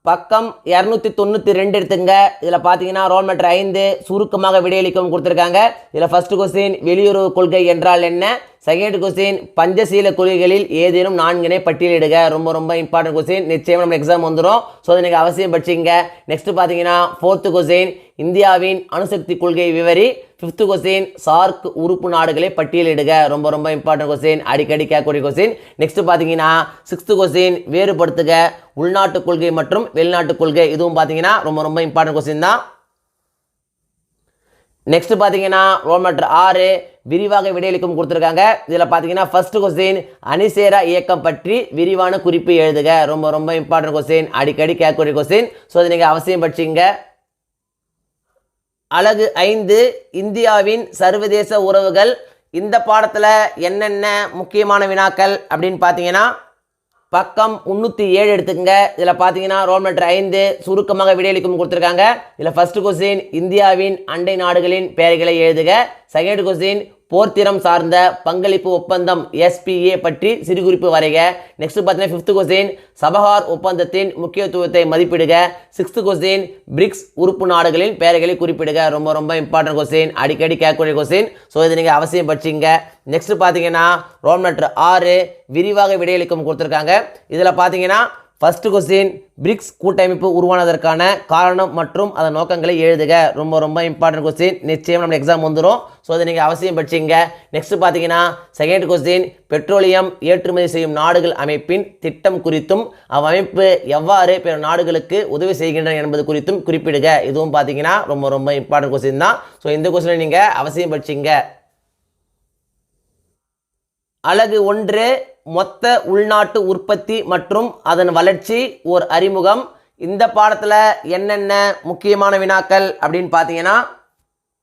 பக்கம் 292 எடுத்துங்க. இதில் பார்த்தீங்கன்னா ரோல் நம்பர் 5 சுருக்கமாக விடையளிக்கவும் கொடுத்துருக்காங்க. இதில் ஃபர்ஸ்ட் கொஸ்டின் வெளியுறவு கொள்கை என்றால் என்ன. செகண்ட் கொஸ்டின் பஞ்சசீல கொள்கைகளில் ஏதேனும் 4 பட்டியலிடுக. ரொம்ப ரொம்ப இம்பார்ட்டன்ட் கொஸ்டின், நிச்சயம் நம்ம எக்ஸாம் வந்துடும். ஸோ அதை நீங்கள் அவசியம் படிச்சிங்க. நெக்ஸ்ட் பார்த்தீங்கன்னா ஃபோர்த் கொஸ்டின் இந்தியாவின் அணுசக்தி கொள்கை விவரி. ஃபிஃப்த் கொஸ்டின் சார்க் உறுப்பு நாடுகளை பட்டியலிடுக. ரொம்ப ரொம்ப இம்பார்ட்டன்ட் கொஸ்டின், அடிக்கடி கேட்கக்கூடிய கொஸ்டின். நெக்ஸ்ட் பார்த்தீங்கன்னா சிக்ஸ்த் கொஸ்டின் வேறுபடுத்துக உள்நாட்டு கொள்கை மற்றும் வெளிநாட்டு கொள்கை. இதுவும் பார்த்தீங்கன்னா ரொம்ப ரொம்ப இம்பார்ட்டன்ட் கொஸ்டின் தான். நெக்ஸ்ட் பார்த்தீங்கன்னா ரோல் நம்பர் 6 விரிவாக விடையளிக்கும் கொடுத்துருக்காங்க. இதில் பார்த்தீங்கன்னா ஃபர்ஸ்ட் கொஸ்டின் அணிசேரா இயக்கம் பற்றி விரிவான குறிப்பு எழுதுக. ரொம்ப ரொம்ப இம்பார்ட்டன்ட் கொஸ்டின், அடிக்கடி கேட்கக்கூடிய கொஸ்டின். ஸோ அதை நீங்கள் அவசியம் படிச்சிங்க. அலகு 5 இந்தியாவின் சர்வதேச உறவுகள். இந்த பாடத்தில் என்னென்ன முக்கியமான வினாக்கள் அப்படின்னு பார்த்தீங்கன்னா பக்கம் 307 எடுத்துக்கங்க. இதில் பார்த்தீங்கன்னா ரோல் நம்பர் 5 சுருக்கமாக விடையளிக்கும் கொடுத்துருக்காங்க. இதில் ஃபர்ஸ்ட் கொஸ்டின் இந்தியாவின் அண்டை நாடுகளின் பெயர்களை எழுதுக. செகண்ட் கொஸ்டின் போர்த்திறம் சார்ந்த பங்களிப்பு ஒப்பந்தம் SPA பற்றி சிறுகுறிப்பு வரைக. நெக்ஸ்ட் பார்த்தீங்கன்னா ஃபிஃப்த் கொஸ்டின் சபஹார் ஒப்பந்தத்தின் முக்கியத்துவத்தை மதிப்பிடுக. சிக்ஸ்த் கொஸ்டின் பிரிக்ஸ் உறுப்பு நாடுகளின் பெயர்களை குறிப்பிடுக. ரொம்ப ரொம்ப இம்பார்ட்டன்ட் கொஸ்டின், அடிக்கடி கேட்கக்கூடிய கொஸ்டின். ஸோ இதை நீங்கள் அவசியம் படிச்சிங்க. நெக்ஸ்ட் பார்த்தீங்கன்னா ரோல் நம்பர் 6 விரிவாக விடையளிக்கும் கொடுத்துருக்காங்க. இதில் பார்த்தீங்கன்னா ஃபர்ஸ்ட் கொஸ்டின் பிரிக்ஸ் கூட்டமைப்பு உருவானதற்கான காரணம் மற்றும் அதன் நோக்கங்களை எழுதுக. ரொம்ப ரொம்ப இம்பார்ட்டன்ட் கொஸ்டின், நிச்சயம் நம்ம எக்ஸாம் வந்துடும். ஸோ அதை நீங்கள் அவசியம் படிச்சிங்க. நெக்ஸ்ட் பார்த்தீங்கன்னா செகண்ட் கொஸ்டின் பெட்ரோலியம் ஏற்றுமதி செய்யும் நாடுகள் அமைப்பின் திட்டம் குறித்தும் அவ்வமைப்பு எவ்வாறு பிற நாடுகளுக்கு உதவி செய்கின்றன என்பது குறித்தும் குறிப்பிடுக. இதுவும் பார்த்தீங்கன்னா ரொம்ப ரொம்ப இம்பார்ட்டன்ட் கொஸ்டின் தான். ஸோ இந்த கொஸ்டினை நீங்கள் அவசியம் படிச்சிங்க. அலகு 1 மொத்த உள்நாட்டு உற்பத்தி மற்றும் அதன் வளர்ச்சி ஓர் அறிமுகம். இந்த பாடத்தில் என்னென்ன முக்கியமான வினாக்கள் அப்படின்னு பார்த்தீங்கன்னா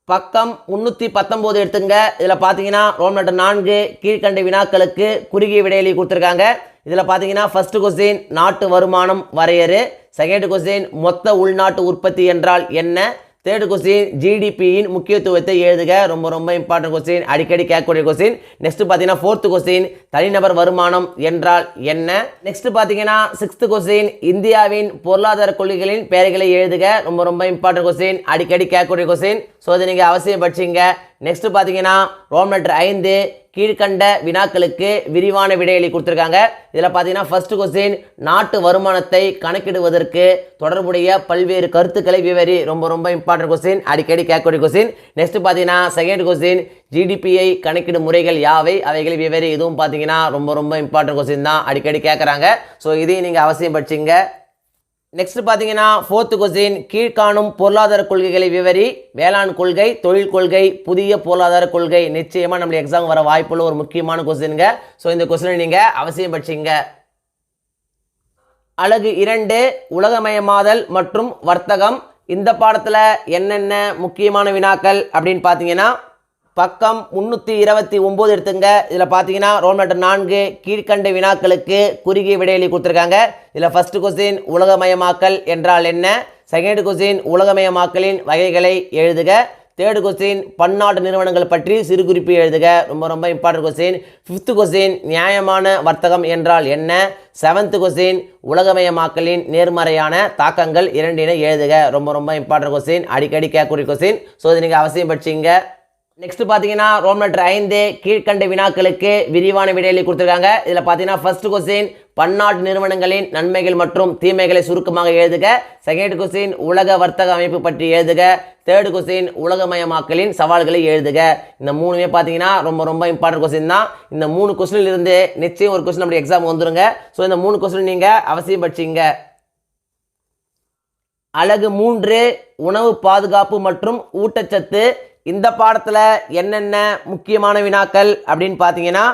பக்கம் 319 எடுத்துங்க. இதில் பார்த்தீங்கன்னா ரோல் நம்பர் 4 கீழ்கண்ட வினாக்களுக்கு குறுகிய விடையெளி கொடுத்துருக்காங்க. இதில் பார்த்தீங்கன்னா ஃபர்ஸ்ட் கொஸ்டின் நாட்டு வருமானம் வரையறு. செகண்ட் கொஸ்டின் மொத்த உள்நாட்டு உற்பத்தி என்றால் என்ன. தேர்ட் கொஸ்டின் ஜிடிபியின் முக்கியத்துவத்தை எழுதுக. ரொம்ப ரொம்ப இம்பார்ட்டன்ட் கொஸ்டின், அடிக்கடி கேட்கக்கூடிய கொஸ்டின். நெக்ஸ்ட் பார்த்தீங்கன்னா ஃபோர்த் கொஸ்டின் தனிநபர் வருமானம் என்றால் என்ன. நெக்ஸ்ட் பார்த்தீங்கன்னா சிக்ஸ்த் கொஸ்டின் இந்தியாவின் பொருளாதார கொள்கைகளின் பெயர்களை எழுதுக. ரொம்ப ரொம்ப இம்பார்ட்டன்ட் கொஸ்டின், அடிக்கடி கேட்கக்கூடிய கொஸ்டின். ஸோ அதை நீங்கள் அவசியம் படிச்சிங்க. நெக்ஸ்ட் பார்த்தீங்கன்னா ரோல் நம்பர் 5 கீழ்கண்ட வினாக்களுக்கு விரிவான விடையளி கொடுத்துருக்காங்க. இதில் பார்த்தீங்கன்னா ஃபர்ஸ்ட் கொஸ்டின் நாட்டு வருமானத்தை கணக்கிடுவதற்கு தொடர்புடைய பல்வேறு கருத்துக்களை விவரி. ரொம்ப ரொம்ப இம்பார்ட்டன்ட் கொஸ்டின், அடிக்கடி கேட்கக்கூடிய கொஸ்டின். நெக்ஸ்ட் பார்த்தீங்கன்னா செகண்ட் கொஸ்டின் ஜிடிபியை கணக்கிடும் முறைகள் யாவை, அவைகளை விவரி. இதுவும் பார்த்தீங்கன்னா ரொம்ப ரொம்ப இம்பார்ட்டன்ட் கொஸ்டின் தான், அடிக்கடி கேட்குறாங்க. ஸோ இதையும் நீங்கள் அவசியம் படிச்சிங்க. நெக்ஸ்ட் பார்த்தீங்கன்னா ஃபோர்த் கொஸ்டின் கீழ்காணும் பொருளாதார கொள்கைகளை விவரி. வேளாண் கொள்கை, தொழில் கொள்கை, புதிய பொருளாதார கொள்கை. நிச்சயமாக நம்மளுக்கு எக்ஸாம் வர வாய்ப்புள்ள ஒரு முக்கியமான கொஸ்டின்ங்க. ஸோ இந்த கொஸ்டினை நீங்கள் அவசியம் படிச்சிங்க. அலகு 2 உலகமயமாதல் மற்றும் வர்த்தகம். இந்த பாடத்தில் என்னென்ன முக்கியமான வினாக்கள் அப்படின்னு பார்த்தீங்கன்னா பக்கம் 329 எடுத்துங்க. இதில் பார்த்தீங்கன்னா ரோல் நம்பர் 4 கீழ்கண்ட வினாக்களுக்கு குறுகிய விடையளி கொடுத்துருக்காங்க. இதில் ஃபர்ஸ்ட் கொஸ்டின் உலகமயமாக்கல் என்றால் என்ன. செகண்ட் கொஸ்டின் உலகமயமாக்கலின் வகைகளை எழுதுக. தேர்ட் கொஸ்டின் பன்னாட்டு நிறுவனங்கள் பற்றி சிறு குறிப்பு எழுதுக. ரொம்ப ரொம்ப இம்பார்ட்டன்ட் கொஸ்டின். ஃபிஃப்த் கொஸ்டின் நியாயமான வர்த்தகம் என்றால் என்ன. 7th கொஸ்டின் உலகமயமாக்கலின் நேர்மறையான தாக்கங்கள் இரண்டினை எழுதுக. ரொம்ப ரொம்ப இம்பார்ட்டன்ட் கொஸ்டின், அடிக்கடி கேட்கக்கூடிய கொஸ்டின். ஸோ இது நீங்கள் அவசியம் படிச்சிங்க. நெக்ஸ்ட் பார்த்தீங்கன்னா ரோம் லெட்டர் 5 கீழ்கண்ட வினாக்களுக்கு விரிவான விடையளி கொடுத்துருக்காங்க. இதில் பார்த்தீங்கன்னா ஃபர்ஸ்ட் கொஸ்டின் பன்னாட்டு நிறுவனங்களின் நன்மைகள் மற்றும் தீமைகளை சுருக்கமாக எழுதுக. செகண்ட் கொஸ்டின் உலக வர்த்தக அமைப்பு பற்றி எழுதுக. தேர்ட் கொஸ்டின் உலகமயமாக்கலின் சவால்களை எழுதுக. இந்த மூணுமே பார்த்தீங்கன்னா ரொம்ப ரொம்ப இம்பார்ட்டன்ட் கொஸ்டின் தான். இந்த 3 கொஸ்டின்ல இருந்து நிச்சயம் ஒரு கொஸ்டின் நம்மளுடைய எக்ஸாம் வந்துருங்க. ஸோ இந்த 3 கொஸ்டின் நீங்கள் அவசியம் படிச்சிங்க. அலகு 3 உணவு பாதுகாப்பு மற்றும் ஊட்டச்சத்து. இந்த பாடத்தில் என்னென்ன முக்கியமான வினாக்கள் அப்படின்னு பார்த்தீங்கன்னா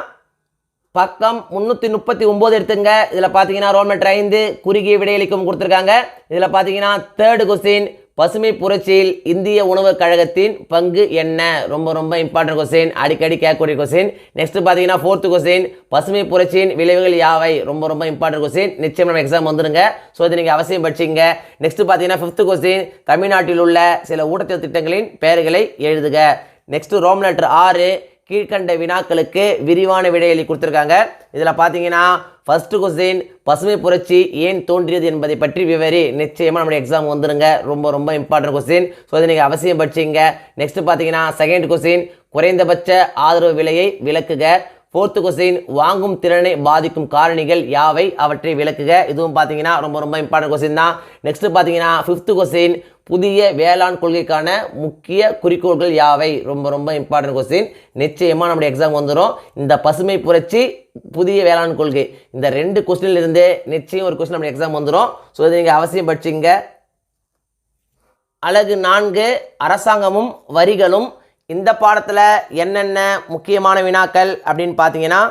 பக்கம் 339 எடுத்துங்க. இதில் பார்த்தீங்கன்னா ரோம் லெட்டர் 5 குறுகிய விடையளிக்கும் கொடுத்துருக்காங்க. இதில் பார்த்தீங்கன்னா தேர்ட் கொஸ்டின் பசுமை புரட்சியில் இந்திய உணவு கழகத்தின் பங்கு என்ன? ரொம்ப ரொம்ப இம்பார்ட்டன்ட் கொஸ்டின், அடிக்கடி கேட்கக்கூடிய கொஸ்டின். நெக்ஸ்ட் பார்த்தீங்கன்னா ஃபோர்த் கொஸ்டின் பசுமை புரட்சியின் விளைவுகள் யாவை? ரொம்ப ரொம்ப இம்பார்ட்டன்ட் கொஸ்டின், நிச்சயம் நம்ம எக்ஸாம் வந்துருங்க. ஸோ இது நீங்கள் அவசியம் படிச்சிங்க. நெக்ஸ்ட் பார்த்தீங்கன்னா ஃபிஃப்த் கொஸ்டின் தமிழ்நாட்டில் உள்ள சில ஊட்டச்சத்து திட்டங்களின் பெயர்களை எழுதுக. நெக்ஸ்ட் ரோம் லெட்டர் 6 கீழ்கண்ட வினாக்களுக்கு விரிவான விடையளி கொடுத்துருக்காங்க. இதில் பார்த்தீங்கன்னா ஃபர்ஸ்ட் கொஸ்டின் பசுமை புரட்சி ஏன் தோன்றியது என்பதை பற்றி விவரி. நிச்சயமாக நம்முடைய எக்ஸாம் வந்துருங்க. ரொம்ப ரொம்ப இம்பார்ட்டன்ட் கொஸ்டின். ஸோ இதை நீங்கள் அவசியம் படிச்சிங்க. நெக்ஸ்ட் பார்த்தீங்கன்னா செகண்ட் கொஸ்டின் குறைந்தபட்ச ஆதரவு விலையை விளக்குக. ஃபோர்த் கொஸ்டின் வாங்கும் திறனை பாதிக்கும் காரணிகள் யாவை? அவற்றை விளக்குக. இதுவும் பார்த்தீங்கன்னா ரொம்ப ரொம்ப இம்பார்ட்டன்ட் கொஸ்டின் தான். நெக்ஸ்ட் பார்த்தீங்கன்னா ஃபிஃப்த் கொஸ்டின் புதிய வேளாண் கொள்கைக்கான முக்கிய குறிக்கோள்கள் யாவை? ரொம்ப ரொம்ப இம்பார்ட்டன்ட் கொஸ்டின், நிச்சயமாக நம்முடைய எக்ஸாம் வந்துடும். இந்த பசுமை புரட்சி புதிய வேளாண் கொள்கை இந்த 2 கொஸ்டின்ல இருந்து நிச்சயம் ஒரு கொஸ்டின் நம்முடைய எக்ஸாம் வந்துடும். ஸோ இதை நீங்கள் அவசியம் படிச்சிங்க. அலகு 4 அரசாங்கமும் வரிகளும். இந்த பாடத்தில் என்னென்ன முக்கியமான வினாக்கள் அப்படின்னு பார்த்தீங்கன்னா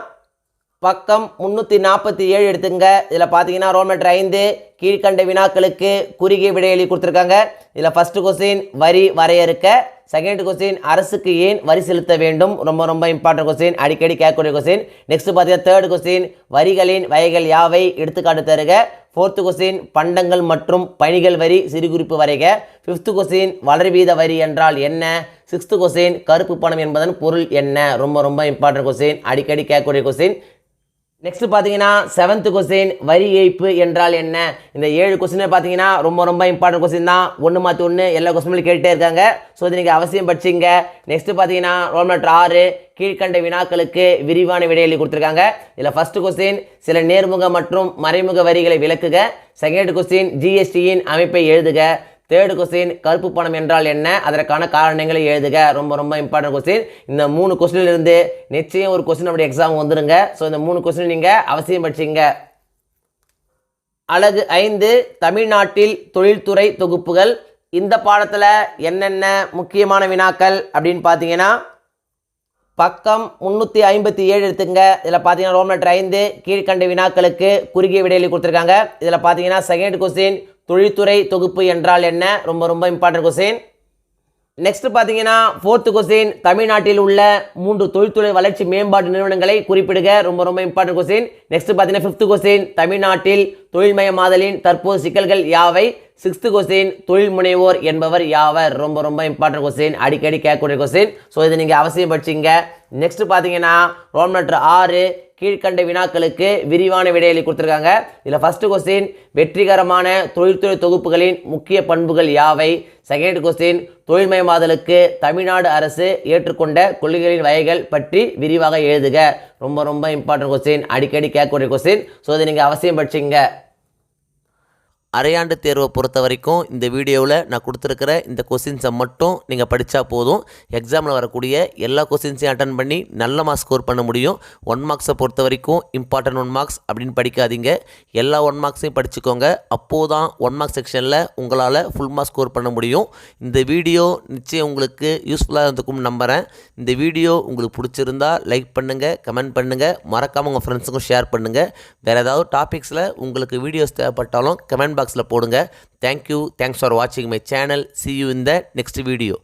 பக்கம் 347 எடுத்துங்க. இதில் பார்த்தீங்கன்னா ரோம் லெட்டர் 5 கீழ்கண்ட வினாக்களுக்கு குறுகிய விடையளி கொடுத்துருக்காங்க. இதில் ஃபர்ஸ்ட் கொஸ்டின் வரி வரையறுக்க. செகண்ட் கொஸ்டின் அரசுக்கு ஏன் வரி செலுத்த வேண்டும்? ரொம்ப ரொம்ப இம்பார்ட்டன்ட் கொஸ்டின், அடிக்கடி கேட்கக்கூடிய கொஸ்டின். நெக்ஸ்ட் பார்த்தீங்கன்னா தேர்ட் கொஸ்டின் வரிகளின் வகைகள் யாவை? எடுத்துக்காட்டு தருக. ஃபோர்த் கொஸ்டின் பண்டங்கள் மற்றும் பணிகள் வரி சிறுகுறிப்பு வரைக. ஃபிஃப்த் கொஸ்டின் வளர்வீத வரி என்றால் என்ன? சிக்ஸ்த் கொஸ்டின் கருப்பு பணம் என்பதன் பொருள் என்ன? ரொம்ப ரொம்ப இம்பார்ட்டன்ட் கொஸ்டின், அடிக்கடி கேட்கக்கூடிய கொஸ்டின். நெக்ஸ்ட் பார்த்தீங்கன்னா 7th கொஸ்டின் வரி ஏய்ப்பு என்றால் என்ன? இந்த 7 கொஸ்டினை பார்த்தீங்கன்னா ரொம்ப ரொம்ப இம்பார்ட்டன்ட் கொஸ்டின் தான். ஒன்று மாற்றி ஒன்று எல்லா கொஸ்டின்லையும் கேட்டுட்டே இருக்காங்க. ஸோ இது நீங்கள் அவசியம் படிச்சிங்க. நெக்ஸ்ட் பார்த்தீங்கன்னா ரோம் லெட்டர் 6 கீழ்கண்ட வினாக்களுக்கு விரிவான விடையளி கொடுத்துருக்காங்க. இதில் ஃபர்ஸ்ட் கொஸ்டின் சில நேர்முக மற்றும் மறைமுக வரிகளை விளக்குக. செகண்ட் கொஸ்டின் ஜிஎஸ்டியின் அமைப்பை எழுதுக. தேர்ட் கொஸ்டின் கருப்பு பணம் என்றால் என்ன? அதற்கான காரணங்களை எழுதுக. ரொம்ப ரொம்ப இம்பார்ட்டன்ட் கொஸ்டின். இந்த 3 கொஸ்டின்ல இருந்து நிச்சயம் ஒரு கொஸ்டின் நம்முடைய எக்ஸாம் வந்துருங்க. ஸோ இந்த 3 கொஸ்டின் நீங்கள் அவசியம் படிச்சிங்க. அலகு 5 தமிழ்நாட்டில் தொழில்துறை தொகுப்புகள். இந்த பாடத்தில் என்னென்ன முக்கியமான வினாக்கள் அப்படின்னு பார்த்தீங்கன்னா பக்கம் 357 எடுத்துங்க. இதில் பார்த்தீங்கன்னா ரோம் லெட்டர் 5 கீழ்கண்ட வினாக்களுக்கு குறுகிய விடையளி கொடுத்துருக்காங்க. இதில் பார்த்தீங்கன்னா செகண்ட் கொஸ்டின் தொழில்துறை தொகுப்பு என்றால் என்ன? ரொம்ப ரொம்ப இம்பார்ட்டன்ட் கொஸ்டின். நெக்ஸ்ட் பார்த்தீங்கன்னா ஃபோர்த் கொஸ்டின் தமிழ்நாட்டில் உள்ள 3 தொழில்துறை வளர்ச்சி மேம்பாட்டு நிறுவனங்களை குறிப்பிடுக. ரொம்ப ரொம்ப இம்பார்ட்டன்ட் கொஸ்டின். நெக்ஸ்ட் பார்த்தீங்கன்னா ஃபிஃப்த் கொஸ்டின் தமிழ்நாட்டில் தொழில்மயமாதலின் தற்போது சிக்கல்கள் யாவை? சிக்ஸ்த் கொஸ்டின் தொழில் முனைவோர் என்பவர் யாவர்? ரொம்ப ரொம்ப இம்பார்ட்டன்ட் கொஸ்டின், அடிக்கடி கேட்கக்கூடிய கொஸ்டின். ஸோ இதை நீங்கள் அவசியம் படிச்சிங்க. நெக்ஸ்ட் பார்த்தீங்கன்னா ரோம் லெட்டர் 6 கீழ்கண்ட வினாக்களுக்கு விரிவான விடையளி கொடுத்துருக்காங்க. இதில் ஃபர்ஸ்ட் கொஸ்டின் வெற்றிகரமான தொழில்துறை தொகுப்புகளின் முக்கிய பண்புகள் யாவை? செகண்ட் கொஸ்டின் தொழில்மயமாதலுக்கு தமிழ்நாடு அரசு ஏற்றுக்கொண்ட கொள்கைகளின் வகைகள் பற்றி விரிவாக எழுதுக. ரொம்ப ரொம்ப இம்பார்ட்டன்ட் கொஸ்டின், அடிக்கடி கேட்கக்கூடிய கொஸ்டின். ஸோ இதை நீங்கள் அவசியம் படிச்சிங்க. அரையாண்டு தேர்வை பொறுத்த வரைக்கும் இந்த வீடியோவில் நான் கொடுத்துருக்கிற இந்த கொஸ்டின்ஸை மட்டும் நீங்கள் படித்தா போதும். எக்ஸாமில் வரக்கூடிய எல்லா கொஸ்டின்ஸையும் அட்டன் பண்ணி நல்ல மார்க்ஸ் ஸ்கோர் பண்ண முடியும். 1 மார்க்ஸை பொறுத்த வரைக்கும் இம்பார்ட்டன்ட் 1 மார்க்ஸ் அப்படின்னு படிக்காதீங்க. எல்லா 1 மார்க்ஸையும் படிச்சுக்கோங்க. அப்போது தான் 1 மார்க் செக்ஷனில் உங்களால் ஃபுல் மார்க்ஸ் ஸ்கோர் பண்ண முடியும். இந்த வீடியோ நிச்சயம் உங்களுக்கு யூஸ்ஃபுல்லாக இருந்துக்கும் நம்புகிறேன். இந்த வீடியோ உங்களுக்கு பிடிச்சிருந்தா லைக் பண்ணுங்கள், கமெண்ட் பண்ணுங்கள், மறக்காமல் உங்கள் ஃப்ரெண்ட்ஸுக்கும் ஷேர் பண்ணுங்கள். வேறு ஏதாவது டாபிக்ஸில் உங்களுக்கு வீடியோஸ் தேவைப்பட்டாலும் கமெண்ட் பாக்ஸில் போடுங்க. தேங்க்யூ. தேங்க்ஸ் ஃபார் வாட்சிங் my channel. See you in the next video.